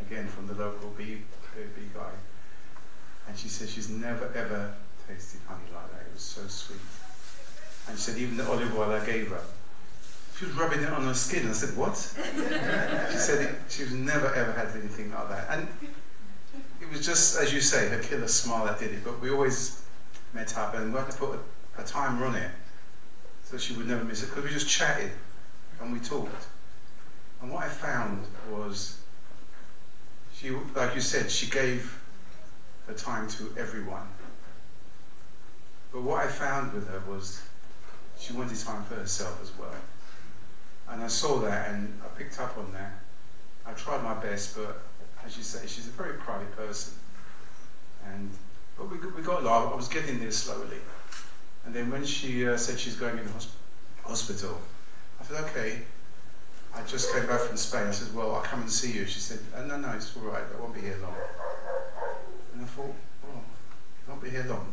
again, from the local bee guy. And she said she's never, ever tasted honey like that. It was so sweet. And she said, even the olive oil I gave her, she was rubbing it on her skin. I said, what? She said she's never, ever had anything like that. And it was just, as you say, her killer smile that did it. But we always met up, and we had to put a timer on it so she would never miss it, because we just chatted and we talked. And what I found was, she, like you said, she gave her time to everyone. But what I found with her was she wanted time for herself as well. And I saw that, and I picked up on that. I tried my best, but as you say, she's a very private person. But we got along. I was getting there slowly. And then when she said she's going in the hospital, I said, okay. I just came back from Spain. I said, well, I'll come and see you. She said, no, it's all right. I won't be here long. And I thought, oh, I won't be here long.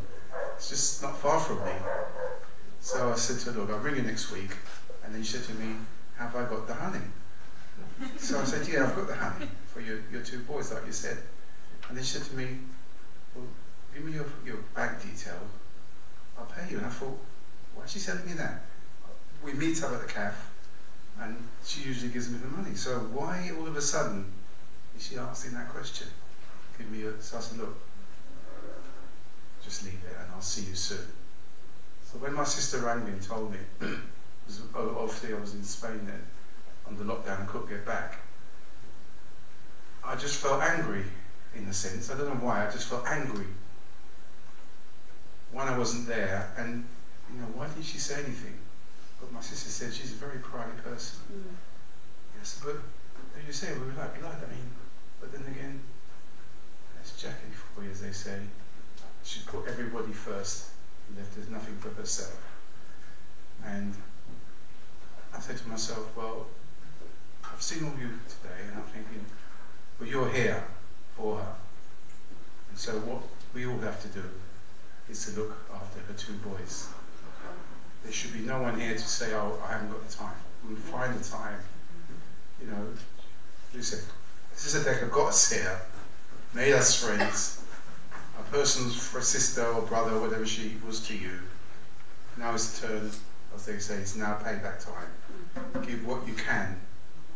It's just not far from me. So I said to her, look, I'll ring you next week. And then she said to me, have I got the honey? So I said, yeah, I've got the honey for your 2 boys, like you said. And then she said to me, well, give me your bank detail. I'll pay you. And I thought, why is she telling me that? We meet up at the cafe, and she usually gives me the money. So why all of a sudden is she asking that question? So I said, look, just leave it and I'll see you soon. So when my sister rang me and told me, obviously I was in Spain then, under lockdown, I couldn't get back, I just felt angry in a sense. I don't know why, I just felt angry. One, I wasn't there, and why didn't she say anything? But my sister said she's a very private person. Yes, but as you say, we were like blood. I mean, but then again, that's Jackie for you, as they say. She put everybody first, left with nothing but herself. And I said to myself, well, I've seen all of you today, and I'm thinking, well, you're here for her. And so what we all have to do is to look after her 2 boys. There should be no one here to say, oh, I haven't got the time. We'll find the time. You know, listen, Sister Decker got us here, made us friends. A person's sister or brother, whatever she was to you. Now it's the turn, as they say, it's now payback time. Give what you can,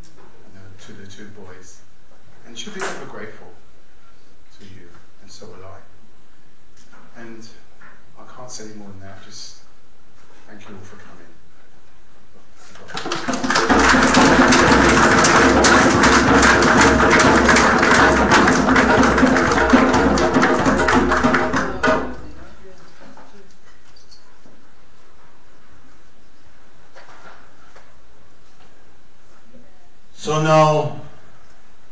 you know, to the 2 boys. And she'll be ever grateful to you, and so will I. And I can't say any more than that, just thank you all for coming. So now,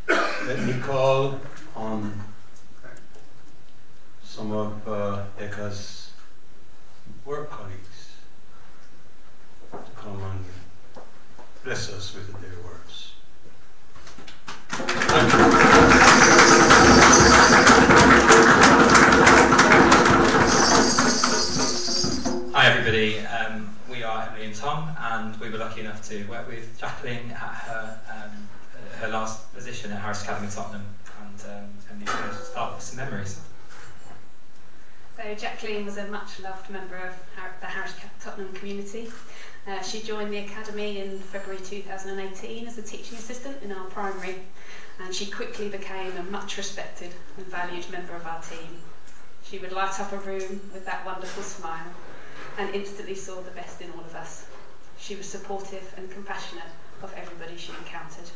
let me call on some of Decca's work colleagues to come and bless us with their words. Thank you. Hi everybody, we are Emily and Tom, and we were lucky enough to work with Jacqueline at her last position at Harris Academy Tottenham, and Emily's going to start with some memories. So Jacqueline was a much loved member of the Harris Tottenham community. She joined the academy in February 2018 as a teaching assistant in our primary, and she quickly became a much respected and valued member of our team. She would light up a room with that wonderful smile and instantly saw the best in all of us. She was supportive and compassionate of everybody she encountered.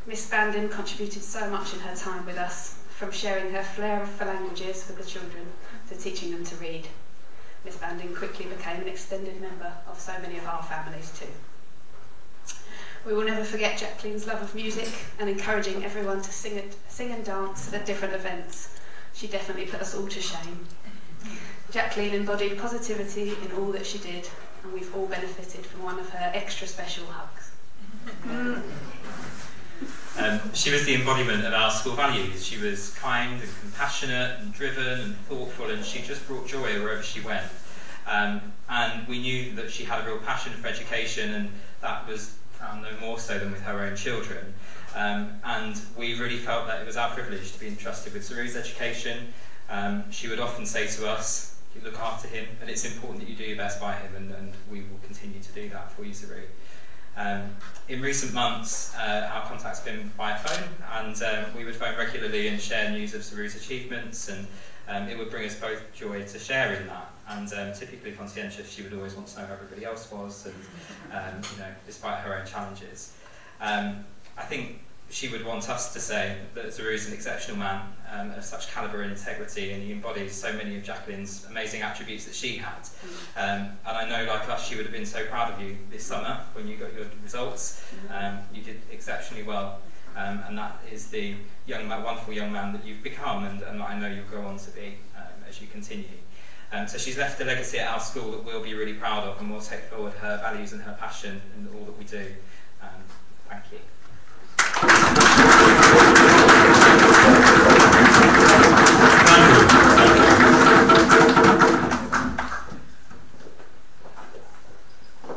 Miss Bandin contributed so much in her time with us, from sharing her flair for languages with the children to teaching them to read. Miss Bandin quickly became an extended member of so many of our families too. We will never forget Jacqueline's love of music and encouraging everyone to sing and dance at different events. She definitely put us all to shame. Jacqueline embodied positivity in all that she did, and we've all benefited from one of her extra special hugs. She was the embodiment of our school values. She was kind and compassionate and driven and thoughtful, and she just brought joy wherever she went. And we knew that she had a real passion for education, and that was found no more so than with her own children. And we really felt that it was our privilege to be entrusted with Zaru's education. She would often say to us, you look after him, and it's important that you do your best by him, and we will continue to do that for you, Zaru. In recent months, our contact's been by phone, and we would phone regularly and share news of Zaru's achievements, and it would bring us both joy to share in that. And typically conscientious, she would always want to know how everybody else was, and you know, despite her own challenges. I think she would want us to say that Zaru is an exceptional man of such calibre and integrity, and he embodies so many of Jacqueline's amazing attributes that she had. And I know, like us, she would have been so proud of you this summer when you got your results. You did exceptionally well, and that is the wonderful young man that you've become, and I know you'll go on to be as you continue. So she's left a legacy at our school that we'll be really proud of, and we'll take forward her values and her passion in all that we do. Thank you.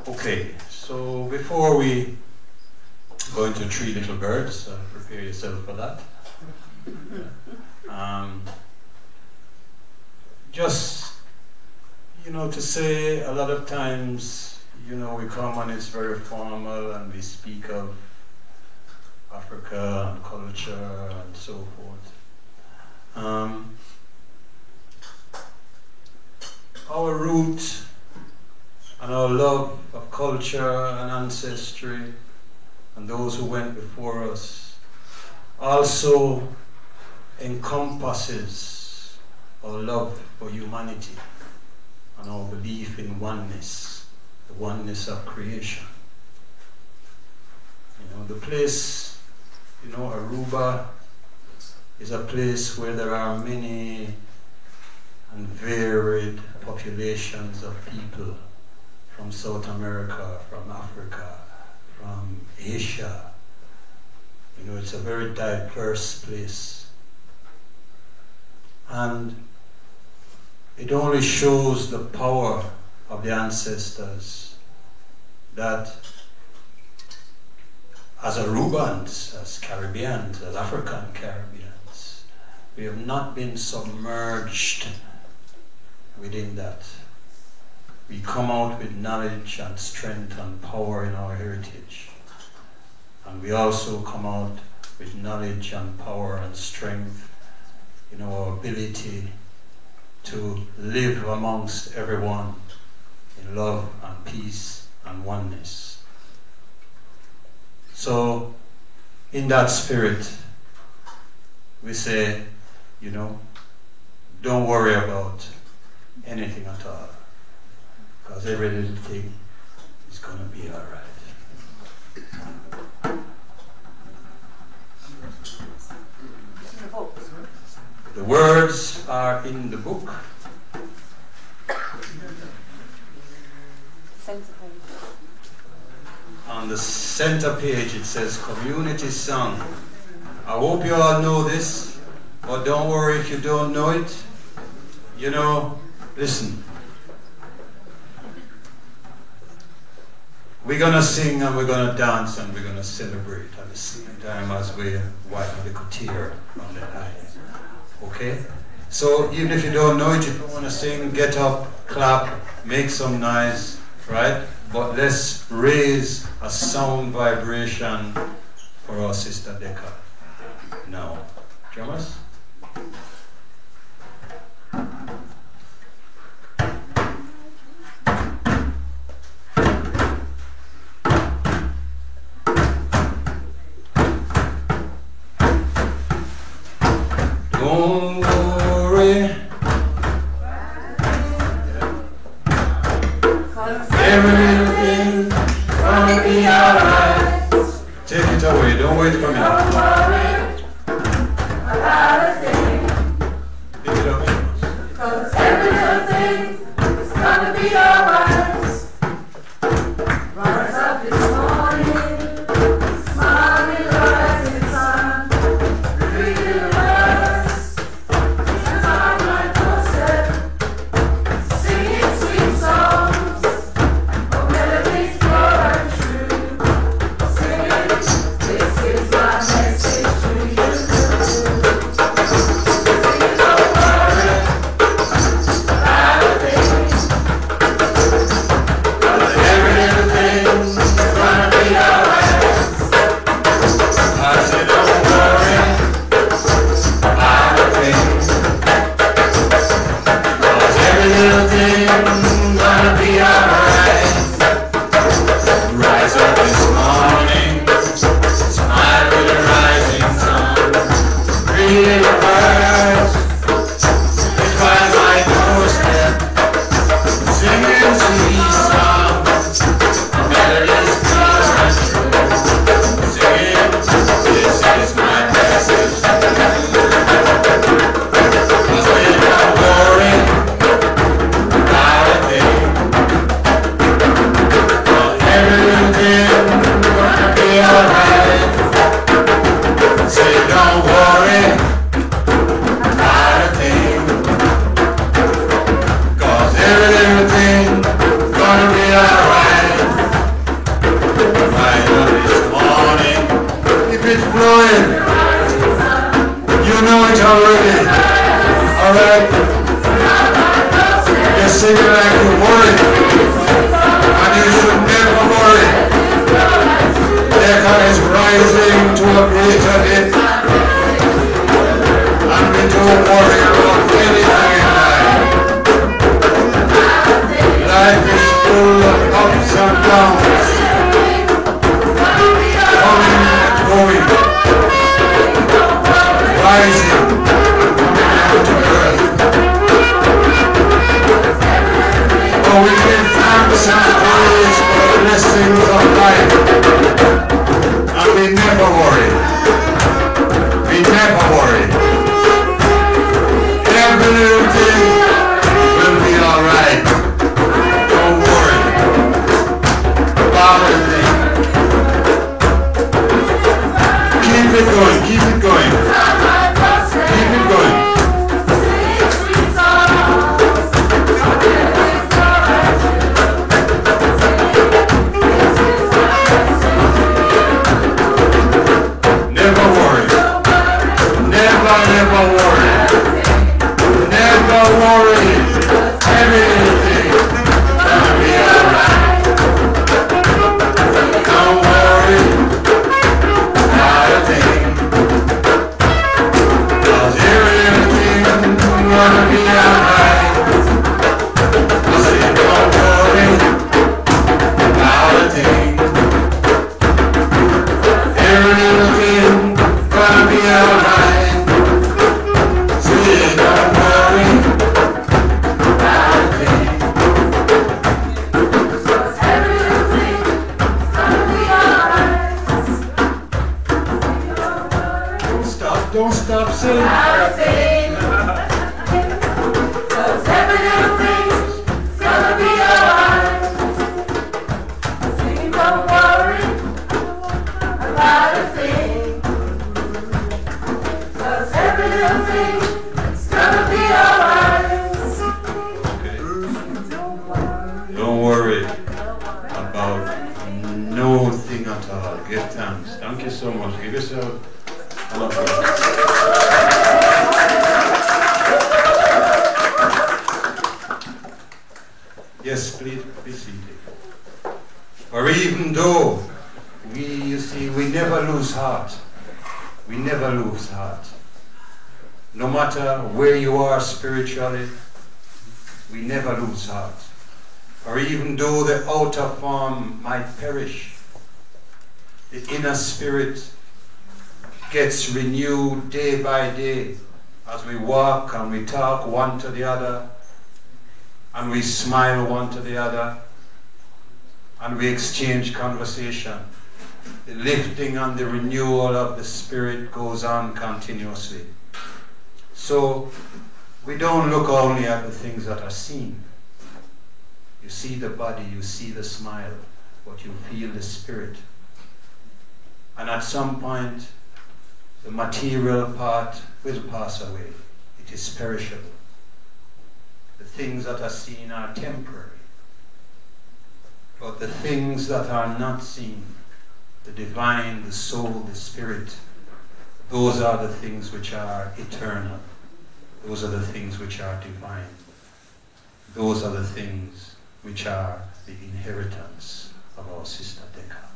Okay, so before we go into Three Little Birds, prepare yourself for that. Just, you know, to say a lot of times, you know, we come and it's very formal and we speak of Africa and culture and so forth. Our root and our love of culture and ancestry and those who went before us also encompasses our love for humanity and our belief in oneness, the oneness of creation. You know, the place, you know, Aruba is a place where there are many and varied populations of people from South America, from Africa, from Asia. You know, it's a very diverse place. And it only shows the power of the ancestors that as Arubans, as Caribbeans, as African Caribbeans, we have not been submerged within that. We come out with knowledge and strength and power in our heritage. And we also come out with knowledge and power and strength in our ability to live amongst everyone in love and peace and oneness. So, in that spirit, we say, you know, don't worry about anything at all, because every little thing is going to be all right. The words are in the book. On the center page it says Community Song. I hope you all know this, but don't worry if you don't know it. You know, listen. We're going to sing and we're going to dance and we're going to celebrate at the same time as we wipe a little tear from the eye. Okay? So even if you don't know it, you don't want to sing, get up, clap, make some noise, right? But let's raise a sound vibration for our sister Decca. Now, drummers? Don't worry, everything gonna be alright. Take it away, don't wait for me. Don't worry about a thing. Pick it up. 'Cause every little thing is gonna be alright. Rise up this morning, smile with the rising sun. Breathe in the words, it's on my doorstep. Singing sweet songs, oh melodies pure and true. Singing, this is my message to you. Singing, don't worry about a thing. 'Cause every little thing's gonna be alright. I said, don't worry about a thing. 'Cause every little thing's gonna be alright. Rise up this morning, smile with the rising sun. Breathe the birds, it's by my doorstep. Singing sweet songs, melodies pure and true. Singing, this is my message. 'Cause we don't worry about a thing. 'Cause every little thing gonna be alright. Say don't worry about a thing. 'Cause every little thing gonna be alright. Right up this morning, if it's blowing, you know it already. Alright? You're singing like you worry. And you should never worry. Decca is rising to a greater depth. And we don't worry about anything in life. Life is full of ups and downs. Coming and going. Rising and coming down to earth. But we give thanks and praise for the blessings of life. And we never worry. We never worry. Every little thing stop singing. I'll sing. Those every little thing's gonna be alright. Sing, don't worry about a thing. Those every little thing's gonna be alright. Don't worry about no thing at all. Give thanks. Thank you so much. Give yourself a lot of Yes, please be seated. Or even though you see, we never lose heart. We never lose heart. No matter where you are spiritually, we never lose heart. Or even though the outer form might perish, the inner spirit gets renewed day by day as we walk and we talk one to the other, and we smile one to the other, and we exchange conversation. The lifting and the renewal of the spirit goes on continuously. So we don't look only at the things that are seen. You see the body, you see the smile, but you feel the spirit. And at some point, the material part will pass away. It is perishable. The things that are seen are temporary. But the things that are not seen, the divine, the soul, the spirit, those are the things which are eternal. Those are the things which are divine. Those are the things which are the inheritance of our Sister Decca.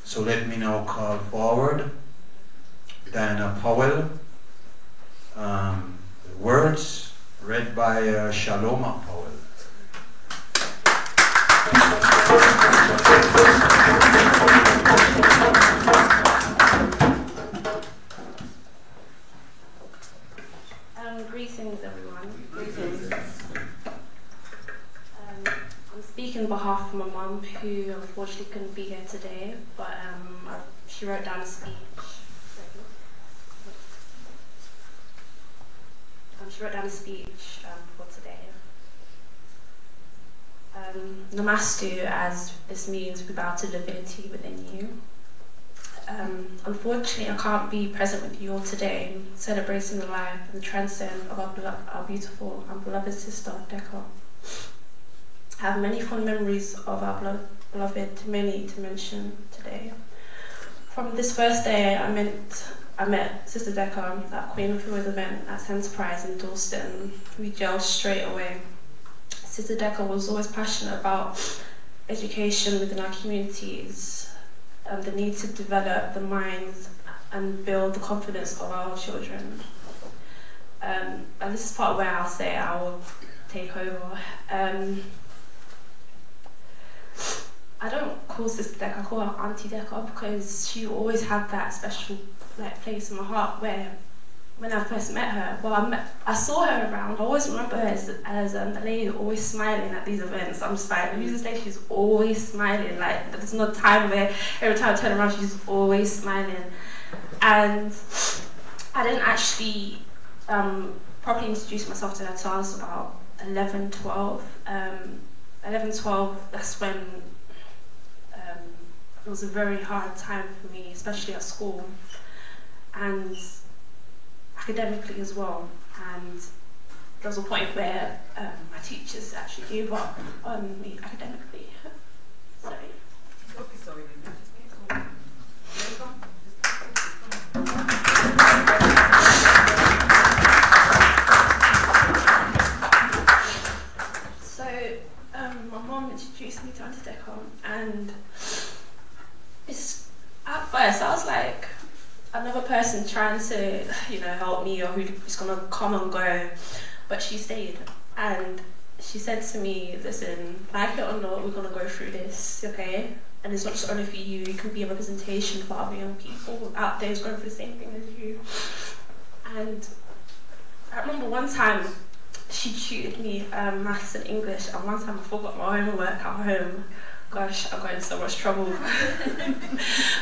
So let me now call forward Diana Powell. The words read by Shaloma Powell. Greetings, everyone. Greetings. I'm speaking on behalf of my mum, who unfortunately couldn't be here today, but she wrote down a speech. She wrote down a speech for today. Namastu, as this means, we bow to divinity within you. Unfortunately, I can't be present with you all today, celebrating the life and the transcend of our beautiful and beloved sister, Decca. I have many fond memories of our beloved, many to mention today. From this first day, I met Sister Decca at Queen of Field event at Centerprise in Dalston. We gelled straight away. Sister Decca was always passionate about education within our communities, the need to develop the minds and build the confidence of our children. And this is part where I'll say I will take over. I don't call Sister Decca, I call her Auntie Decca, because she always had that special place in my heart where, when I first met her, I saw her around. I always remember her as a lady always smiling at these events. I'm just like, who's this lady? She's always smiling. Like, there's no time where every time I turn around, she's always smiling. And I didn't actually properly introduce myself to her until I was about 11, 12. 11, 12, that's when it was a very hard time for me, especially at school. And academically as well, and there was a point where my teachers actually gave up on me academically. Sorry. Okay, sorry. So my mom introduced me to Auntie Decca, and at first I was like, another person trying to, help me, or who's gonna come and go, but she stayed, and she said to me, listen, like it or not, we're gonna go through this, okay? And it's not just only for you, you can be a representation for other young people out there who's going through the same thing as you. And I remember one time she tutored me maths and English, and one time I forgot my homework at home. Gosh, I got in so much trouble.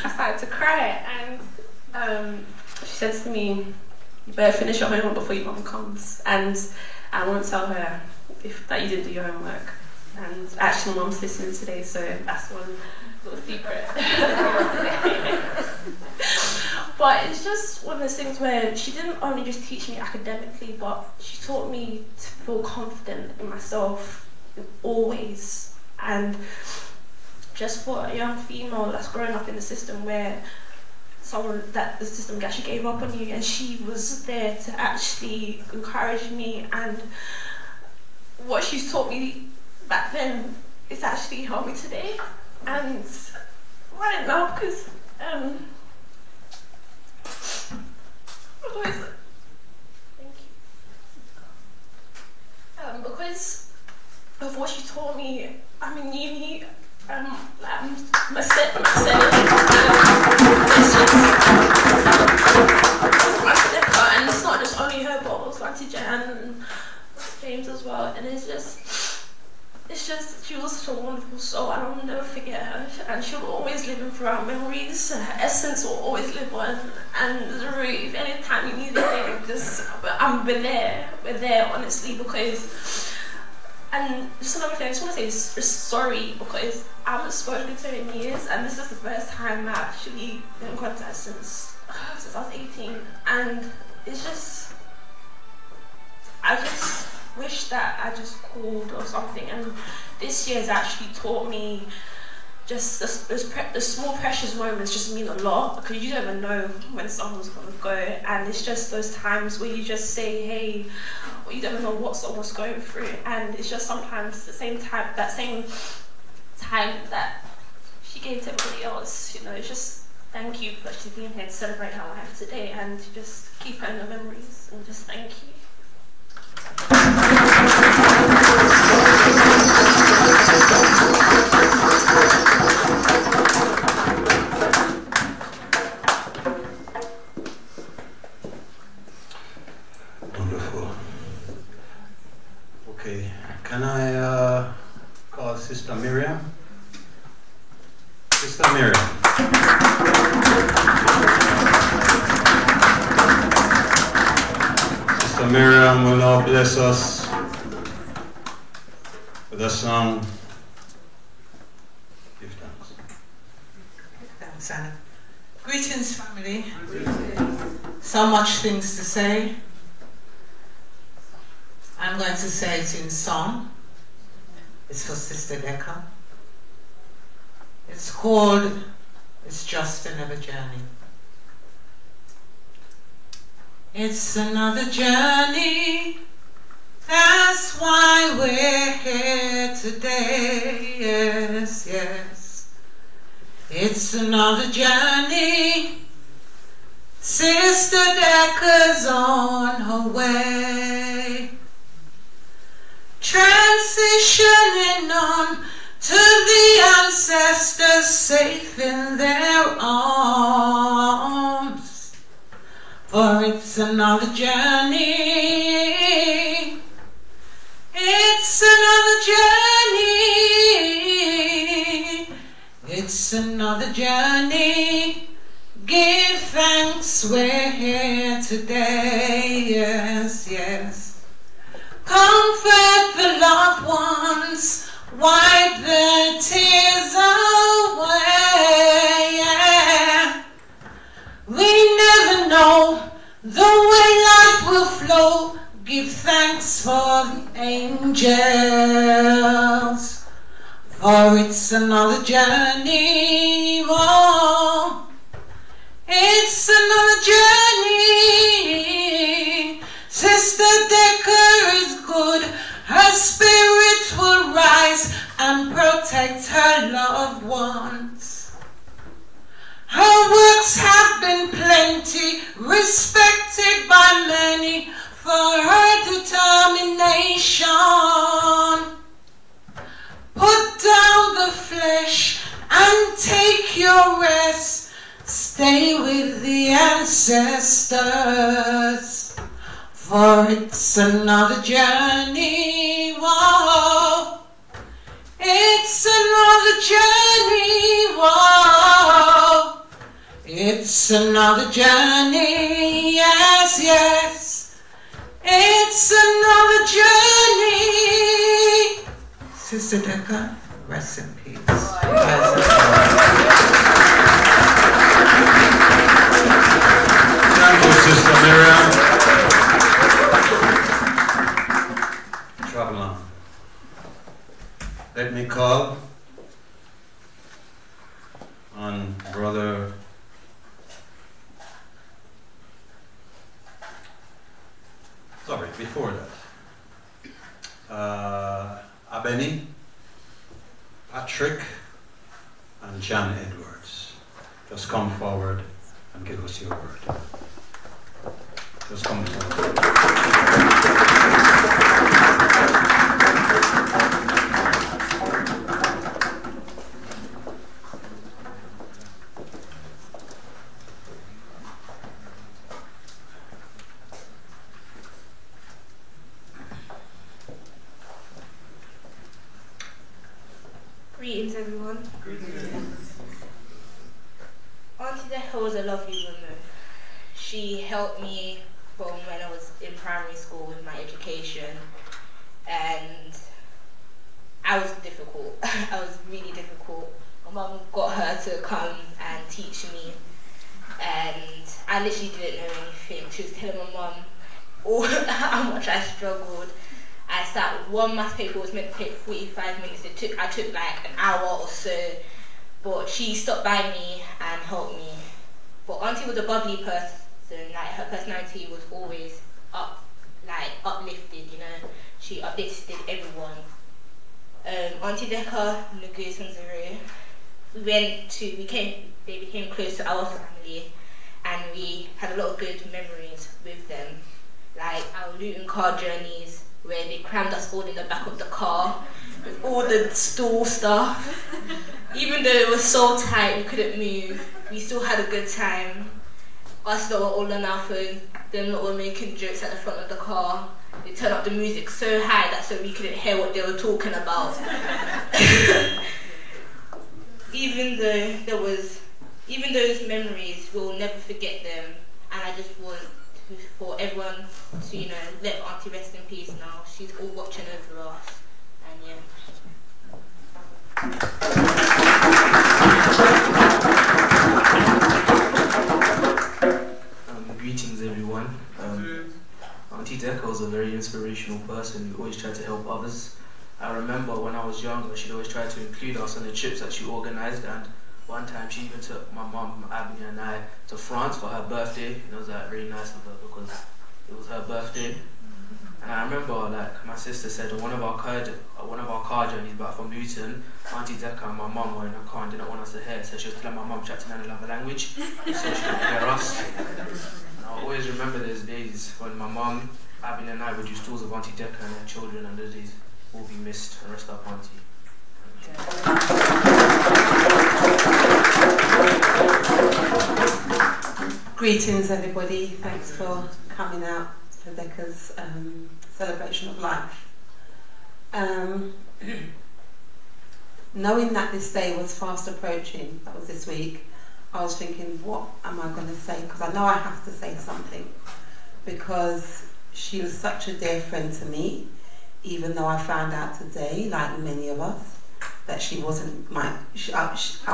I started to cry, and she said to me, you better finish your homework before your mum comes. And I won't tell her that you didn't do your homework. And actually, my mum's listening today, so that's one little secret. But it's just one of those things where she didn't only just teach me academically, but she taught me to feel confident in myself always. And just for a young female that's growing up in the system where the system actually gave up on you, and she was there to actually encourage me, and what she's taught me back then is actually helped me today. And right now, because because of what she taught me, I'm in uni. My stepper, and it's not just only her, but also Auntie Jan and James as well. And it's just she was such a wonderful soul, and I'll never forget her. And she'll always live in throughout memories. Her essence will always live on. And Ruth, anytime you need anything, we're there, honestly, because. And just another thing, I just want to say sorry, because I haven't spoken to her in years, and this is the first time I've actually been in contact since I was 18. And it's just, I just wish that I just called or something. And this year has actually taught me just the small precious moments just mean a lot, because you don't even know when someone's going to go. And it's just those times where you just say, hey, or you don't know what someone's going through. And it's just sometimes that same time that she gave to everybody else, you know, it's just thank you for actually being here to celebrate her life today, and just keep her in the memories, and just thank you. Wonderful. Okay, can I call Sister Miriam? Sister Miriam. Sister Miriam will now bless us with a song. Give thanks. Thanks, Anna. Greetings, family. So much things to say. I'm going to say it in song. It's for Sister Decker. It's called It's Just Another Journey. It's another journey, that's why we're here today, yes, yes. It's another journey, Sister Decker's on her way. Transitioning on to the ancestors safe in their arms. For it's another journey. It's another journey. It's another journey. Give thanks we're here today. Yes, yes. Comfort the loved ones. Wipe the tears away. Yeah. We never know the way life will flow. Give thanks for the angels, for it's another journey. Oh, it's another journey. Sister Decker is good. Her spirit will rise and protect her loved ones. Her works have been plenty, respected by many for her determination. Put down the flesh and take your rest. Stay with the ancestors, for it's another journey. Whoa. It's another journey. Whoa. It's another journey. yes, yes, it's another journey. Sister Decker, rest in peace. Thank you, Sister Miriam. Travel on. Let me call on Brother sorry, before that. Abeni, Patrick, and Jan Edwards. Just come forward and give us your word. Just come forward. Greetings, everyone. Auntie Decker was a lovely woman. She helped me from when I was in primary school with my education, and I was difficult. I was really difficult. My mum got her to come and teach me, and I literally didn't know anything. She was telling my mum how much I struggled. I sat, one math paper was meant to take 45 minutes. I took like an hour or so, but she stopped by me and helped me. But Auntie was a bubbly person. Like, her personality was always uplifted, you know. She uplifted everyone. Auntie Decker, Nugus and Zero, they became close to our family, and we had a lot of good memories with them. Like our Luton car journeys, where they crammed us all in the back of the car with all the store stuff. Even though it was so tight we couldn't move, we still had a good time. Us that were all on our phone, them that were making jokes at the front of the car. They turned up the music so high that so we couldn't hear what they were talking about. Even those memories, we'll never forget them, and I just want for everyone to, you know, let Auntie rest in peace now. She's all watching over us, and yeah. Greetings, everyone. Auntie Decker was a very inspirational person who always tried to help others. I remember when I was younger, she'd always try to include us on the trips that she organised, and one time she even took my mum, Abby, and I to France for her birthday. It was like really nice of her because it was her birthday. And I remember, like my sister said, on one of our car journeys back from Luton, Auntie Decker and my mum were in a car and didn't want us to hear, so she was telling my mum chat to learn another language, so she couldn't hear us. And I always remember those days when my mum, Abby, and I would do tours of Auntie Decker and her children, and those days will be missed. And rest up, Auntie. Greetings, everybody. Thanks for coming out for Decker's celebration of life. Knowing that this day was fast approaching, that was this week, I was thinking, what am I going to say? Because I know I have to say something, because she was such a dear friend to me, even though I found out today, like many of us, that she wasn't I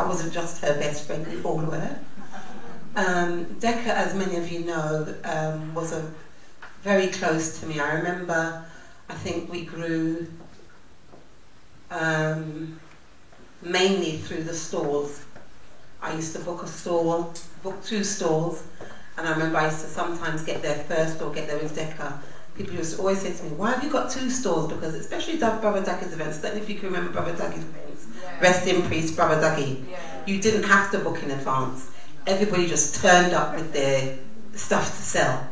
wasn't just her best friend, we all were. Decker, as many of you know, was very close to me. I remember, I think we grew mainly through the stalls. I used to book two stalls, and I remember I used to sometimes get there first or get there with Decker. People used to always say to me, why have you got two stalls? Because especially Brother Duggie's events, I don't know if you can remember Brother Duggie's events, rest in peace, Brother Dougie. You didn't have to book in advance. Everybody just turned up with their stuff to sell.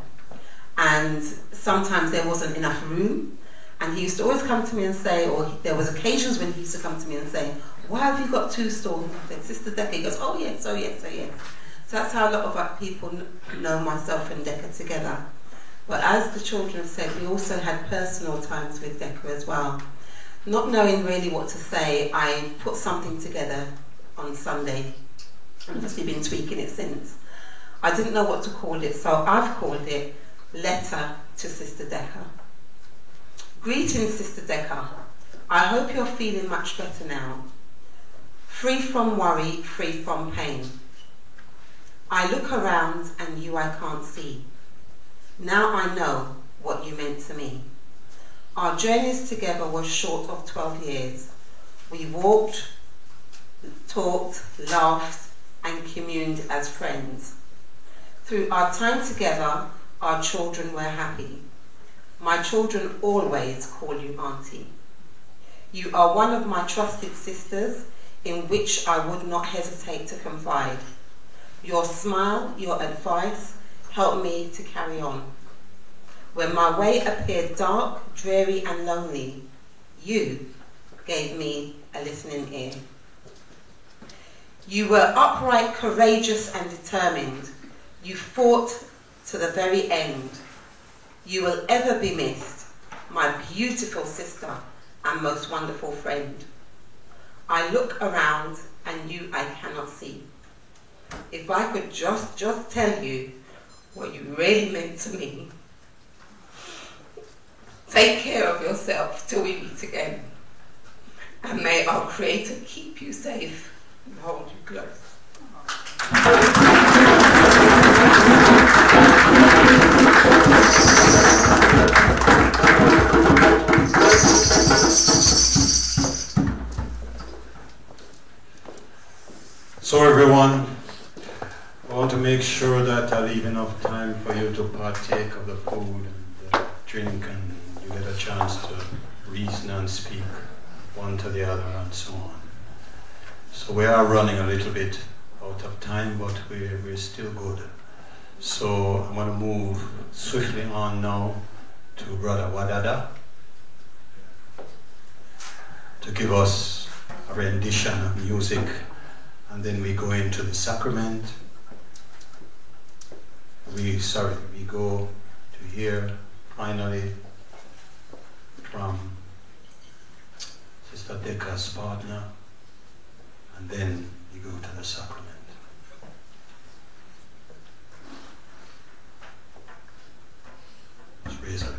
And sometimes there wasn't enough room. And he used to always come to me and say, or there was occasions when he used to come to me and say, why have you got two stalls? I said, Sister Decker. He goes, oh yes, oh yes, oh yes. So that's how a lot of people know myself and Decker together. But as the children said, we also had personal times with Decker as well. Not knowing really what to say, I put something together on Sunday. I've obviously been tweaking it since. I didn't know what to call it, so I've called it Letter to Sister Decker. Greetings, Sister Decker. I hope you're feeling much better now. Free from worry, free from pain. I look around and you I can't see. Now I know what you meant to me. Our journeys together were short of 12 years. We walked, talked, laughed, and communed as friends. Through our time together, our children were happy. My children always call you Auntie. You are one of my trusted sisters in which I would not hesitate to confide. Your smile, your advice helped me to carry on. When my way appeared dark, dreary and lonely, you gave me a listening ear. You were upright, courageous and determined. You fought to the very end. You will ever be missed, my beautiful sister and most wonderful friend. I look around and you I cannot see. If I could just tell you what you really meant to me. Take care of yourself till we meet again. And may our Creator keep you safe and hold you close. So everyone, I want to make sure that I leave enough time for you to partake of the food and the drink, and you get a chance to reason and speak one to the other and so on. So we are running a little bit out of time, but we're still good. So I'm going to move swiftly on now to Brother Wadada to give us a rendition of music, and then we go into the sacrament. We go to hear finally from Sister Decker's partner, and then we go to the sacrament. Let's raise our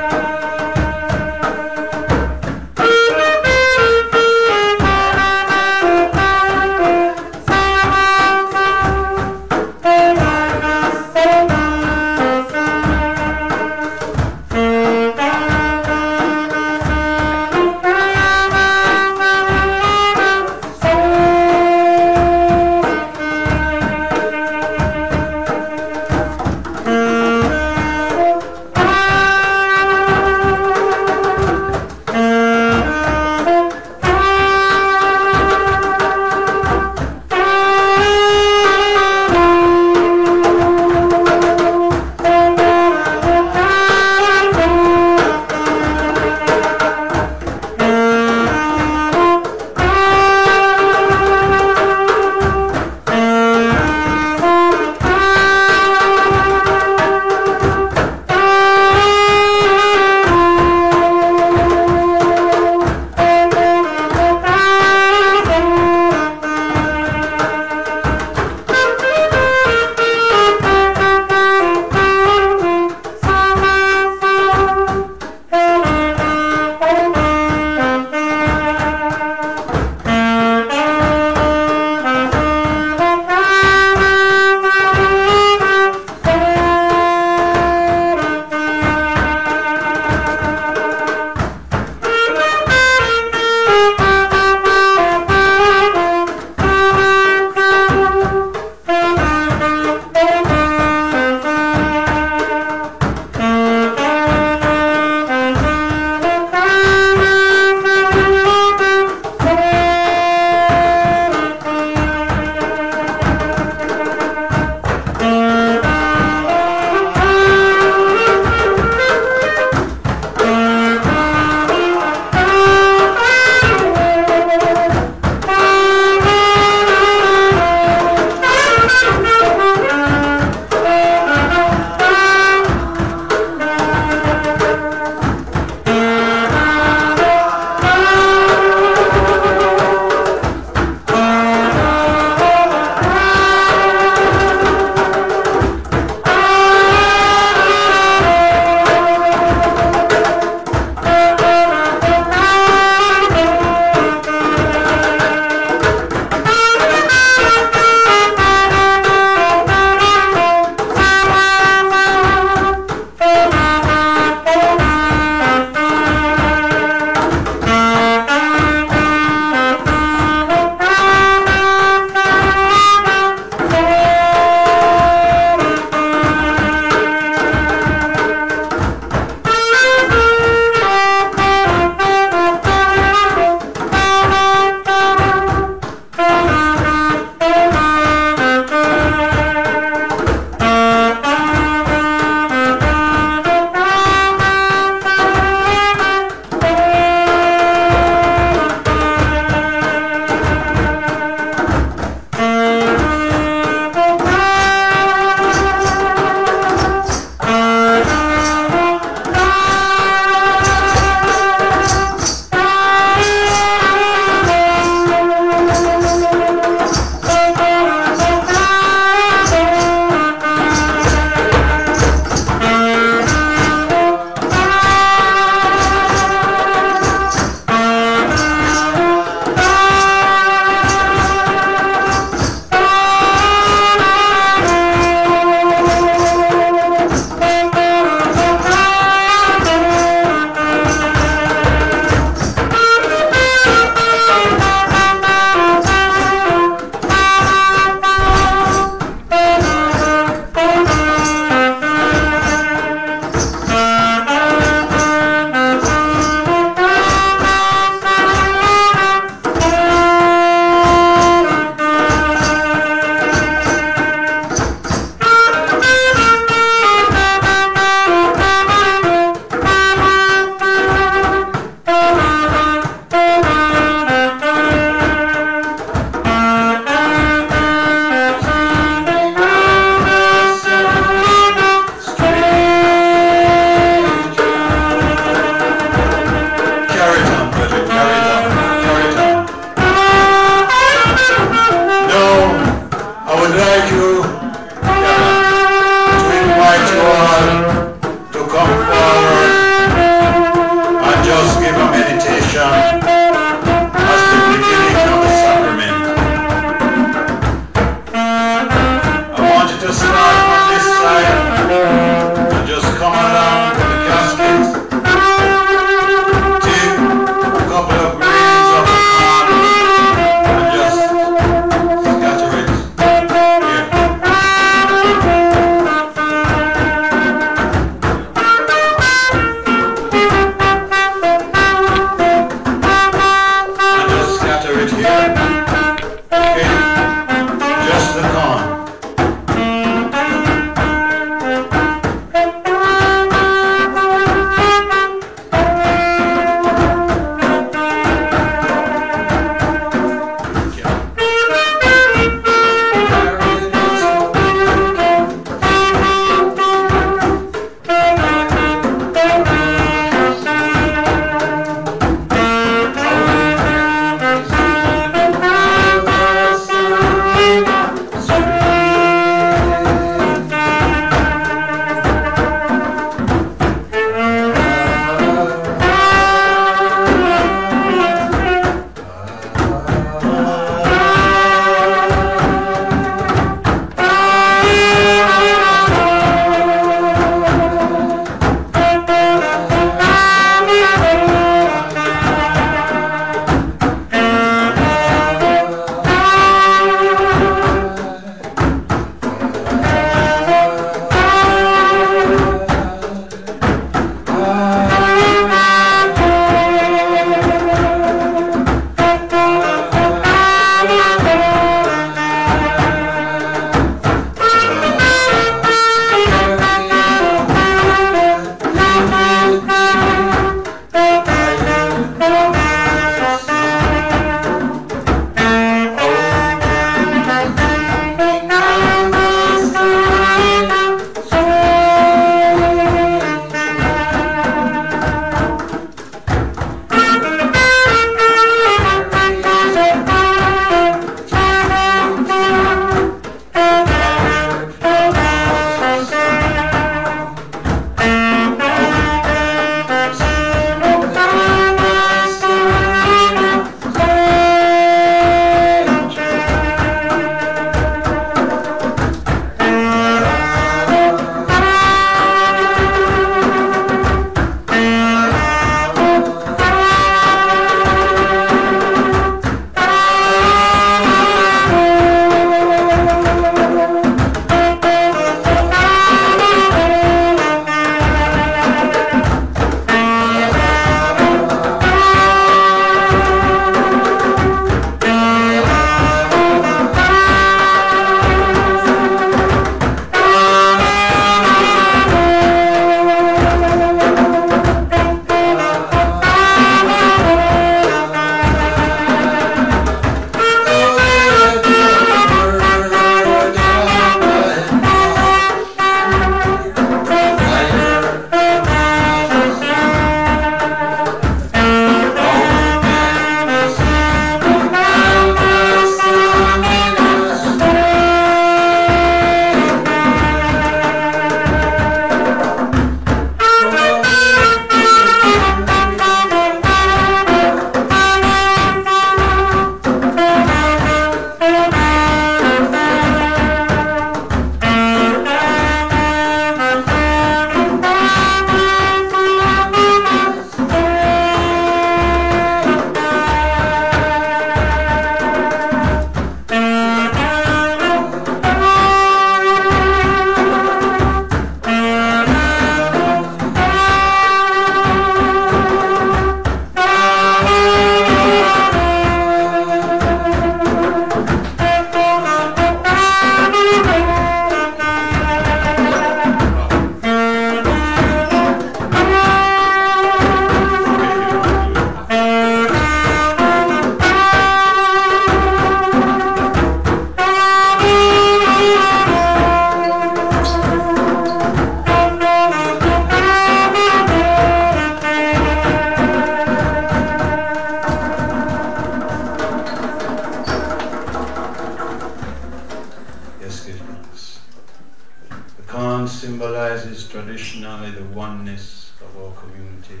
family, the oneness of our community.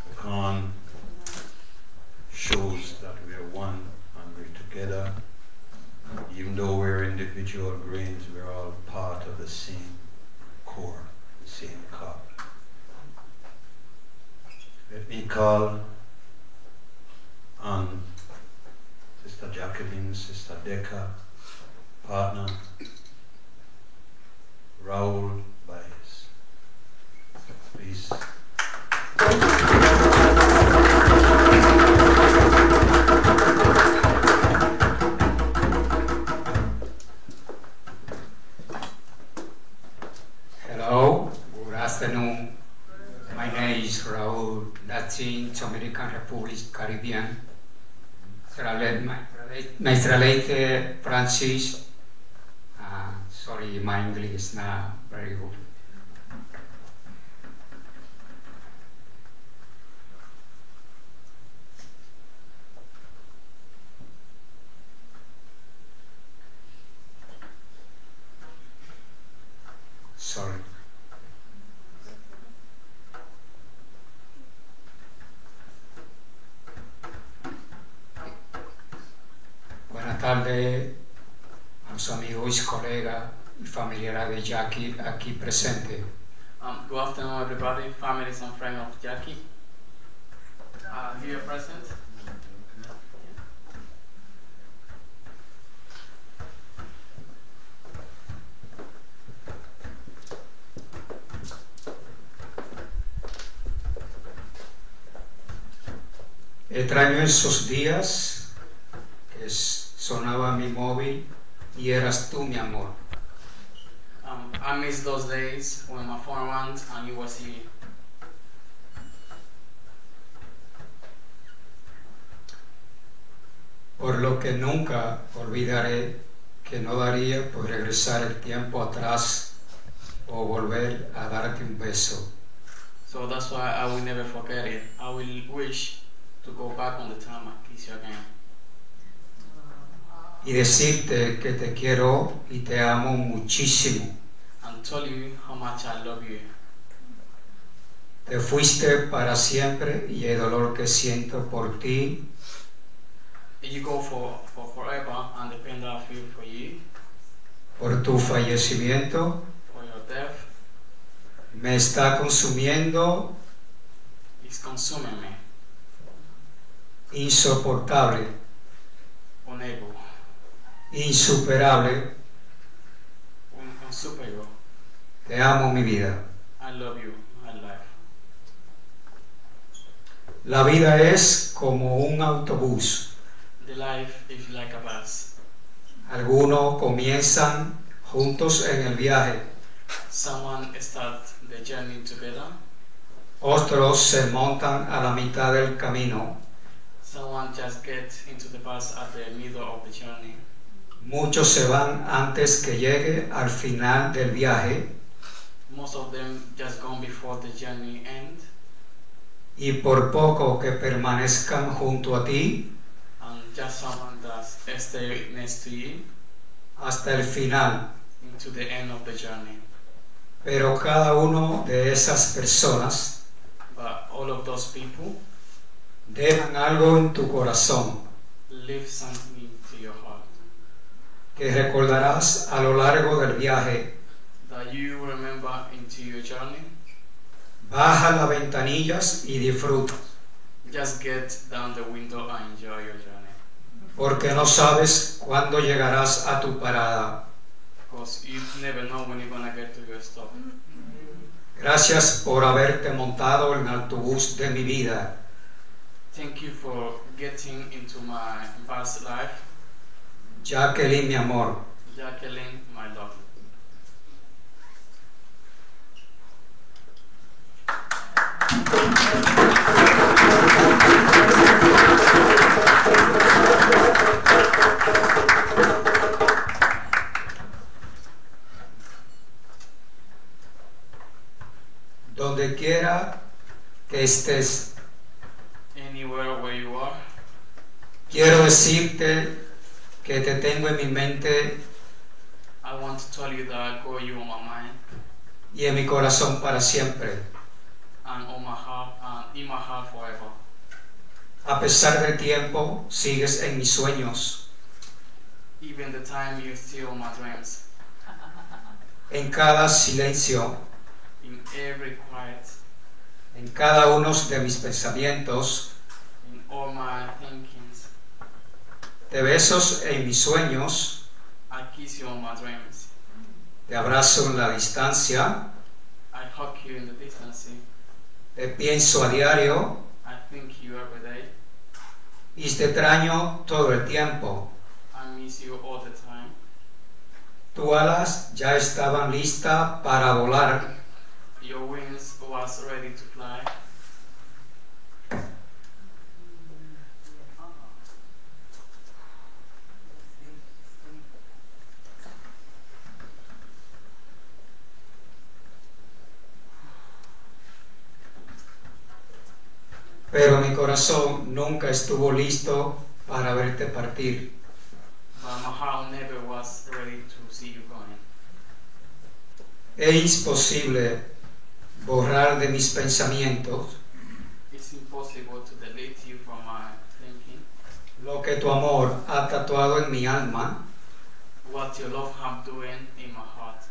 The Khan shows that we are one and we're together. Even though we're individual grains, we're all part of the same core, the same cup. Let me call on Sister Jacqueline, Sister Decca, partner, Raul Baez. Please. Hello, good afternoon. My name is Raul, Latin American Republic Caribbean. My translator Francis. Sorry, my English is not very good. Sorry. Buenas tardes a los amigos y colegas y familiares de Jackie aquí presentes. Good afternoon, everybody, families and friends of Jackie here present. Extraño esos días que sonaba mi móvil y eras tú, mi amor. I miss those days when my phone went and you was here. Por lo que nunca olvidaré que no daría por regresar el tiempo atrás o volver a darte un beso. So that's why I will never forget it. I will wish to go back on the time and kiss you again. Y decirte que te quiero y te amo muchísimo. And tell you how much I love you. Te fuiste para siempre y el dolor que siento por ti. You go for forever, and the pain that I feel for you. Por tu fallecimiento. For your death. Me está consumiendo. It's consuming me. Insoportable. Unable. Insuperable. Unsuperior. Te amo, mi vida. I love you, my life. La vida es como un autobús. The life is like a bus. Algunos comienzan juntos en el viaje. Someone starts the journey together. Otros se montan a la mitad del camino. Someone just gets into the bus at the middle of the journey. Muchos se van antes que llegue al final del viaje. Most of them just gone before the journey ends. Y por poco que permanezcan junto a ti, And just someone that stay next to you. Hasta el final. Into the end of the journey. Pero cada uno de esas personas, But all of those people, dejan algo en tu corazón leave something to your heart que recordarás a lo largo del viaje. that you remember into your journey. Baja las ventanillas y disfruta, Just get down the window and enjoy your journey. porque no sabes cuándo llegarás a tu parada. Because you never know when you're gonna get to your stop. Gracias por haberte montado en el autobús de mi vida. Thank you for getting into my past life. Jacqueline, mi amor. Jacqueline, my love. Donde quiera que estés, Anywhere where you are, quiero decirte que te tengo en mi mente I want to tell you that I got you on my mind y en mi corazón para siempre. And on my heart, and in my heart forever. A pesar del tiempo, sigues en mis sueños. Even the time you steal my dreams. En cada silencio, In every quiet. en cada uno de mis pensamientos, In all my thinkings. te beso en mis sueños, I kiss you on my dreams. te abrazo en la distancia, I hug you in the distance. te pienso a diario I think you every day. y te extraño todo el tiempo. I miss you all the time. Tus alas ya estaban listas para volar. Your wings was ready to fly. Pero mi corazón nunca estuvo listo para verte partir. But my heart never was ready to see you going. Es imposible borrar de mis pensamientos It's impossible to delete you from my thinking. lo que tu amor ha tatuado en mi alma. What your love have doing in my heart.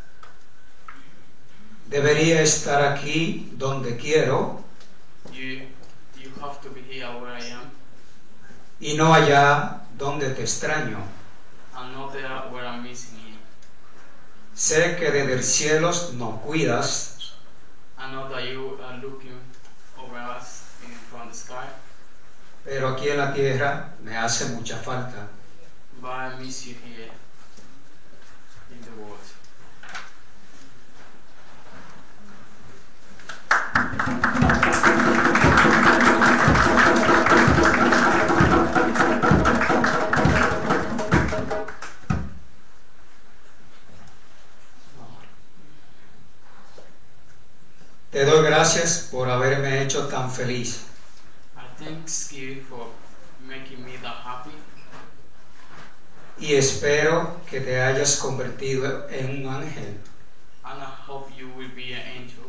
Debería estar aquí donde quiero You have to be here where I am, y no allá donde te extraño. and not there where I'm missing you. Sé que desde el cielo nos cuidas, I know that you are looking over us from the sky, pero aquí en la tierra me hace mucha falta. but I miss you here in the world. Te doy gracias por haberme hecho tan feliz. I thank you for making me that happy, Y espero que te hayas convertido en un ángel and I hope you will be an angel,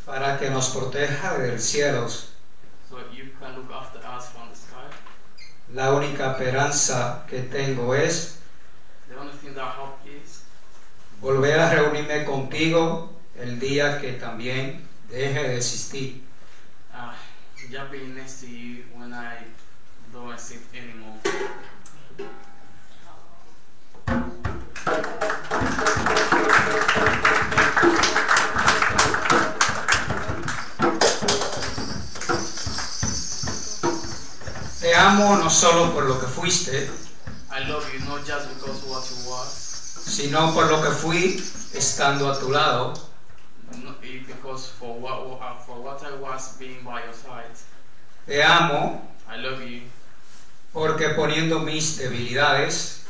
para que nos proteja del cielo. so you can look after us from the sky. La única esperanza que tengo es The only thing that I hope is volver a reunirme contigo el día que también deje de existir. just being next to you when I don't exist anymore. Te amo no solo por lo que fuiste, I love you not just because of what you was, sino por lo que fui estando a tu lado. because for what I was being by your side. Te amo I love you porque poniendo mis debilidades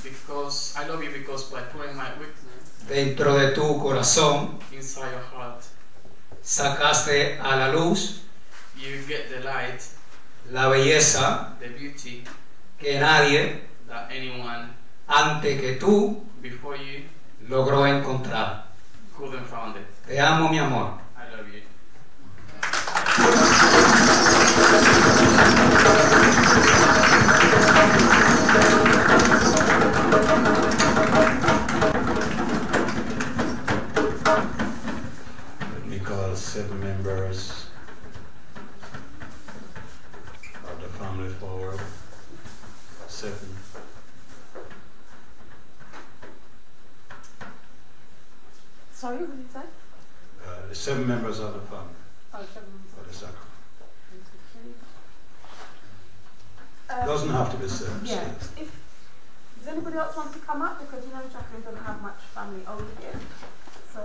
because I love you because by putting my weakness dentro de tu corazón, inside your heart, sacaste a la luz you get the light, la belleza the beauty que nadie that anyone antes que tú before you logró encontrar. couldn't find it. Te amo, mi amor. I love you. Let me call 7 members of the family forward. 7. Sorry, what did you say? The 7 members of the family Oh, 7 for the sacrament. Uh, Doesn't have to be 7. Yeah. If does anybody else want to come up, because you know Jacqueline doesn't have much family over here. So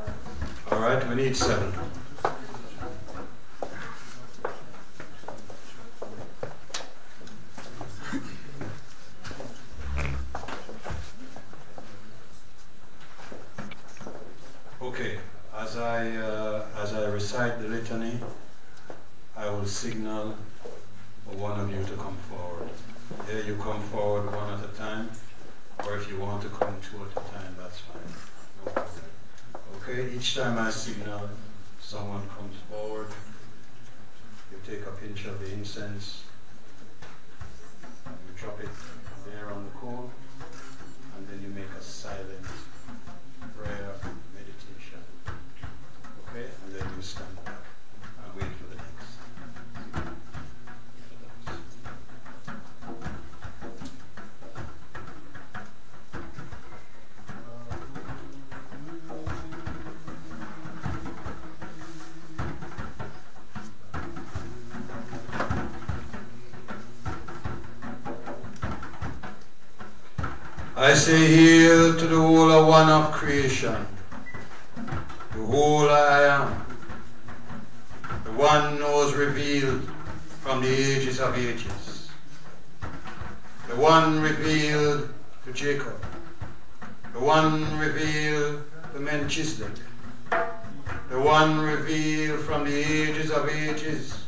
All right, we need 7. Okay, as I recite the litany, I will signal for one of you to come forward. Here you come forward one at a time, or if you want to come 2 at a time, that's fine. No problem. Okay, each time I signal, someone comes forward. You take a pinch of the incense, you drop it there on the coal, and then you make a silent prayer, meditation. Okay, and then you stand back and wait for the next. I say, hail to the whole one of creation, the whole I am, the one who was revealed from the ages of ages, the one revealed to Jacob, the one revealed to Melchizedek, the one revealed from the ages of ages,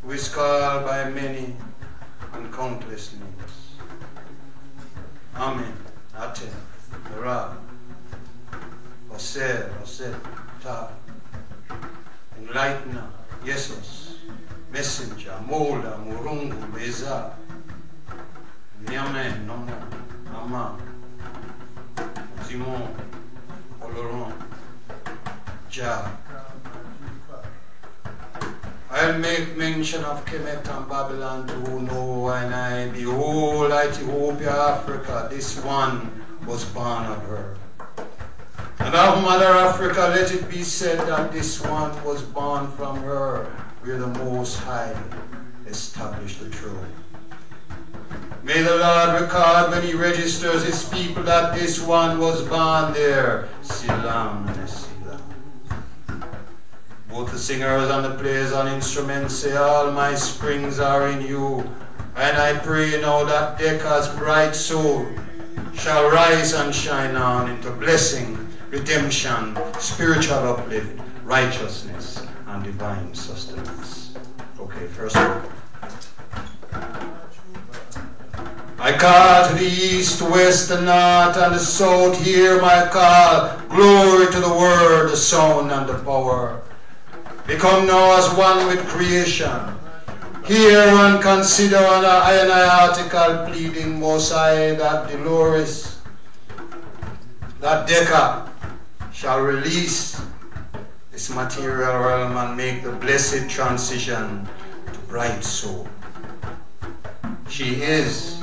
who is called by many and countless names. Amen, Aten, Ra, Oser, Ta, Enlightener, Jesus, Messenger, Molder, Murungu, Beza, Niamen, Nomo, Ama, Simon, Oloron, Jah. I'll make mention of Kemet and Babylon to who know, and I behold Ethiopia, Africa, this one was born of her. And of Mother Africa, let it be said that this one was born from her, where the Most High established the throne. May the Lord record when he registers his people that this one was born there. Silam and Silam. Both the singers and the players on instruments say, all my springs are in you. And I pray now that Decca's bright soul shall rise and shine on into blessing, redemption, spiritual uplift, righteousness, and divine sustenance. Okay, first one. I call to the east, west, the north, and the south. Hear my call. Glory to the word, the sound, and the power. Become now as one with creation. Hear and consider on an INI article pleading Most High that Dolores, that Decca shall release this material realm and make the blessed transition to bright soul. She is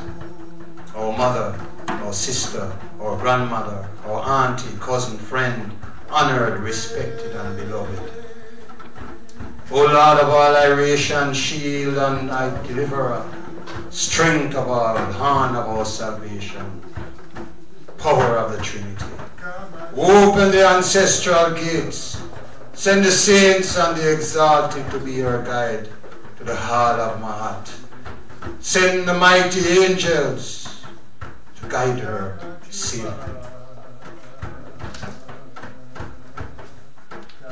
our mother, our sister, our grandmother, our auntie, cousin, friend, honored, respected, and beloved. O Lord of all iration, shield and thy deliverer, strength of all, horn of our salvation, power of the Trinity. Open the ancestral gates, send the saints and the exalted to be her guide to the heart of Mahat. Send the mighty angels to guide her safely.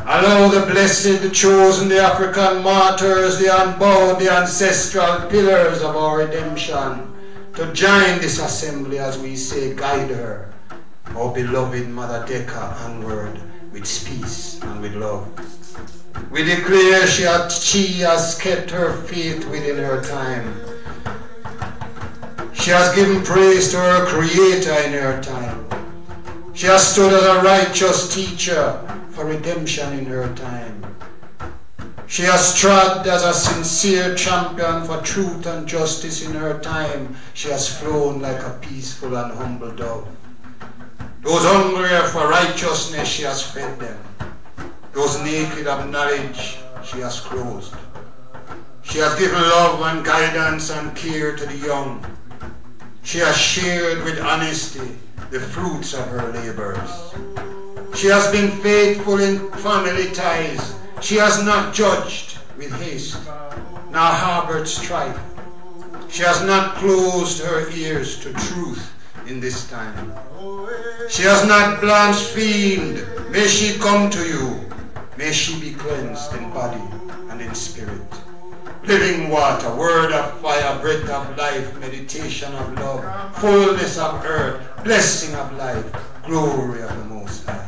Allow the blessed, the chosen, the African martyrs, the unbowed, the ancestral pillars of our redemption to join this assembly as we say, guide her, our beloved Mother Decca, onward with peace and with love. We declare she has kept her faith within her time. She has given praise to her Creator in her time. She has stood as a righteous teacher for redemption in her time. She has trod as a sincere champion for truth and justice in her time. She has flown like a peaceful and humble dove. Those hungry for righteousness, she has fed them. Those naked of knowledge, she has clothed. She has given love and guidance and care to the young. She has shared with honesty the fruits of her labors. She has been faithful in family ties. She has not judged with haste, nor harbored strife. She has not closed her ears to truth in this time. She has not blasphemed. May she come to you. May she be cleansed in body and in spirit. Living water, word of fire, breath of life, meditation of love, fullness of earth, blessing of life, glory of the Most High.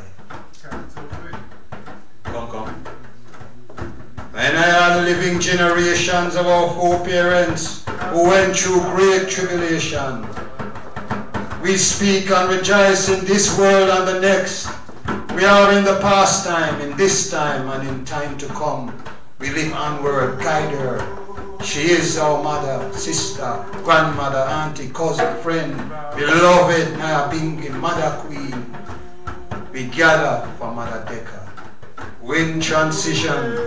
And I have living generations of our foreparents who went through great tribulation. We speak and rejoice in this world and the next. We are in the past time, in this time, and in time to come. We live onward, guide her. She is our mother, sister, grandmother, auntie, cousin, friend, beloved Nyabingi, Mother Queen. We gather for Mother Decker. In transition,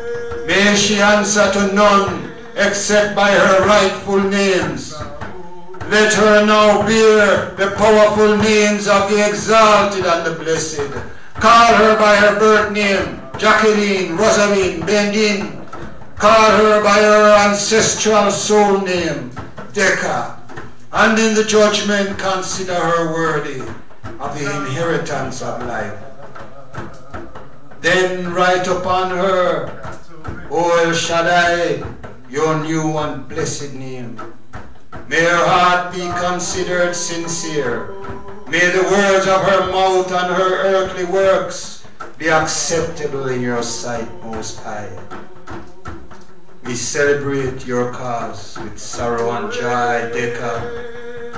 may she answer to none except by her rightful names. Let her now bear the powerful names of the exalted and the blessed. Call her by her birth name, Jacqueline, Rosalind, Bendin. Call her by her ancestral soul name, Decker. And in the judgment consider her worthy of the inheritance of life. Then write upon her, O El Shaddai, your new and blessed name. May her heart be considered sincere. May the words of her mouth and her earthly works be acceptable in your sight, Most High. We celebrate your cause with sorrow and joy, Decker,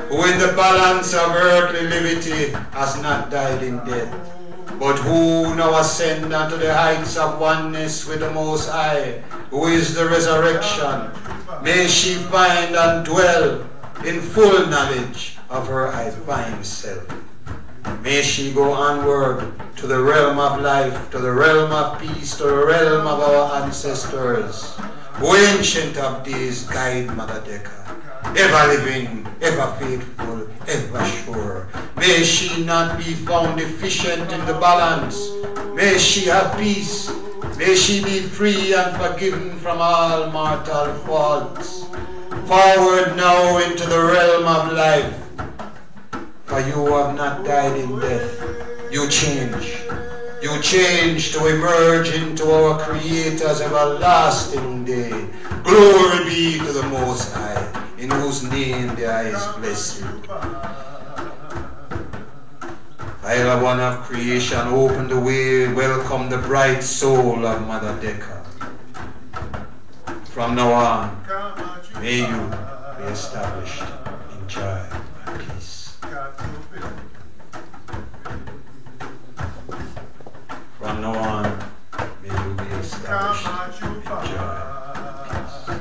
who in the balance of earthly liberty has not died in death, but who now ascend unto the heights of oneness with the Most High, who is the resurrection. May she find and dwell in full knowledge of her divine self. May she go onward to the realm of life, to the realm of peace, to the realm of our ancestors. O Ancient of Days, guide Mother Decker, ever living, ever faithful, ever sure. May she not be found deficient in the balance. May she have peace. May she be free and forgiven from all mortal faults. Forward now into the realm of life, for you have not died in death. You change. You change to emerge into our Creator's everlasting day. Glory be to the Most High, in whose name there is blessing. Isle One of creation, open the way, welcome the bright soul of Mother Decker. From now on, may you be established in joy and peace. From now on, may you be established in joy and peace.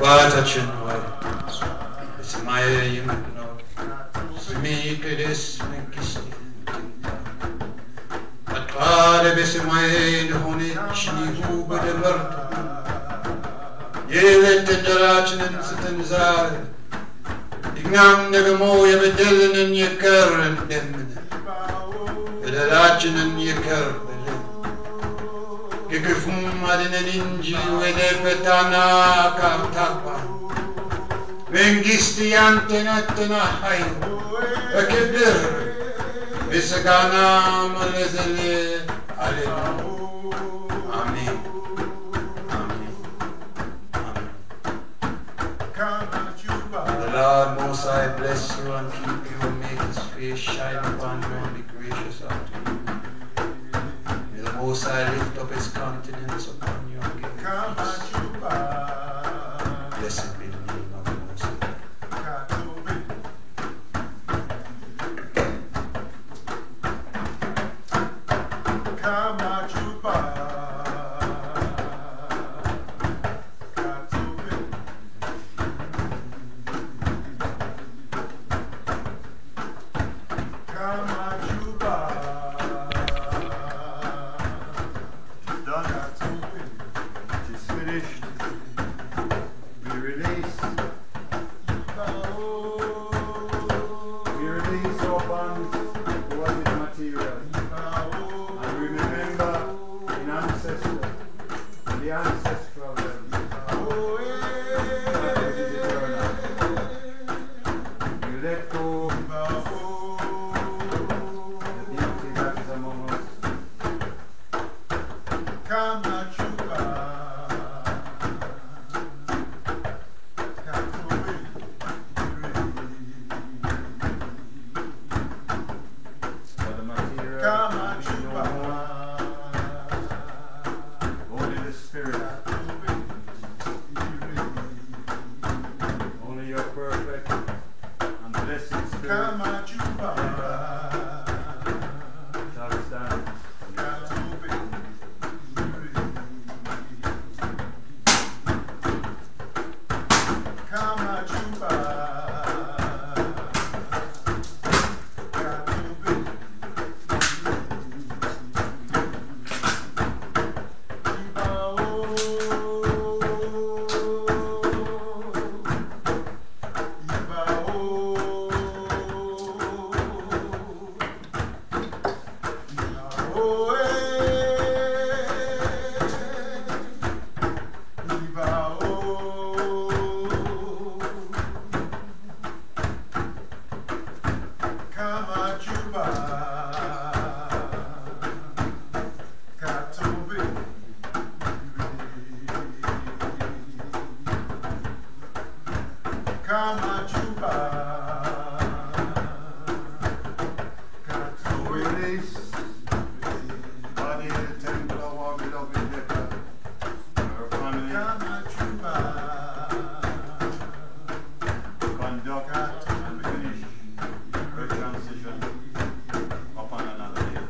Batachinoi, Ismaya Yimno, Smikidis, Mikisti, Atade Bisimain, Honichni, Huba de Murto, Yelet and Darachin and Satanzar, Ignam Negamoya Bedellin and Yakar and Demina, Bedarachin and Yakar. Kikufum adinaninji wedepetana kamtapa Mengisti antenatena hayo Akibir Bisagana malezele Alelu Amen Amen Amen. May the Lord Most High bless you and keep you and make his face shine upon you and be gracious unto you. The Most High lift up his countenance upon you and give you peace. Blessed be the name of the Most High. release. We release our bonds to what is material. And we remember in ancestral, the ancestral realm, that which is eternal. We let go the beauty that is among us. For the material, we no more. Only the spirit. Only your perfect and blessed spirit shall stand. Release body in the temple of our beloved Decca, our family, conduct and finish her transition upon another day.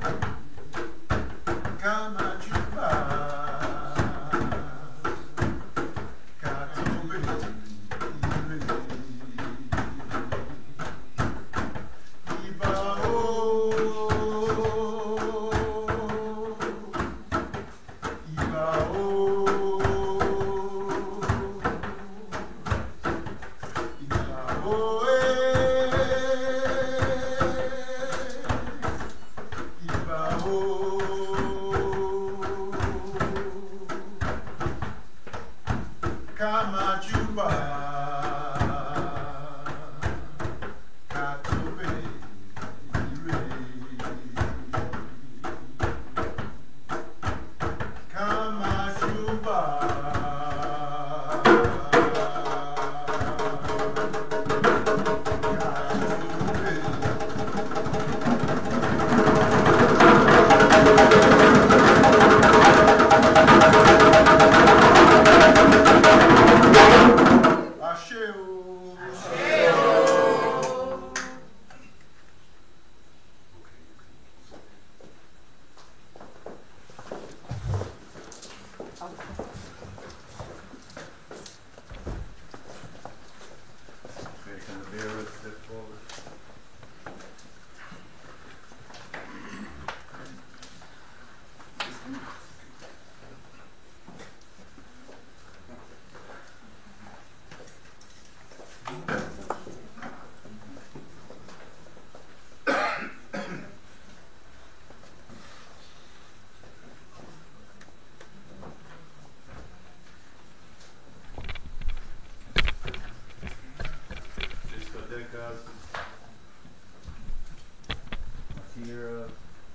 Material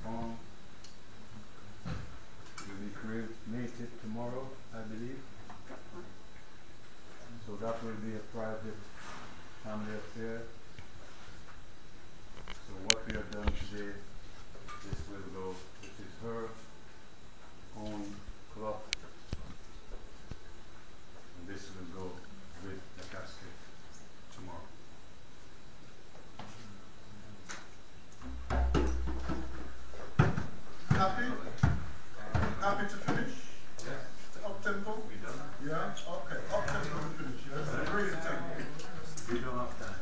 form will be cremated tomorrow, I believe. So that will be a private family affair. So what we have done today, this will go, this is her own cloth, and this will go with the casket tomorrow. Happy to finish? Yeah. Up tempo? We done. Yeah? Okay. Up tempo to finish. Yes. Bring it tempo. We don't have time.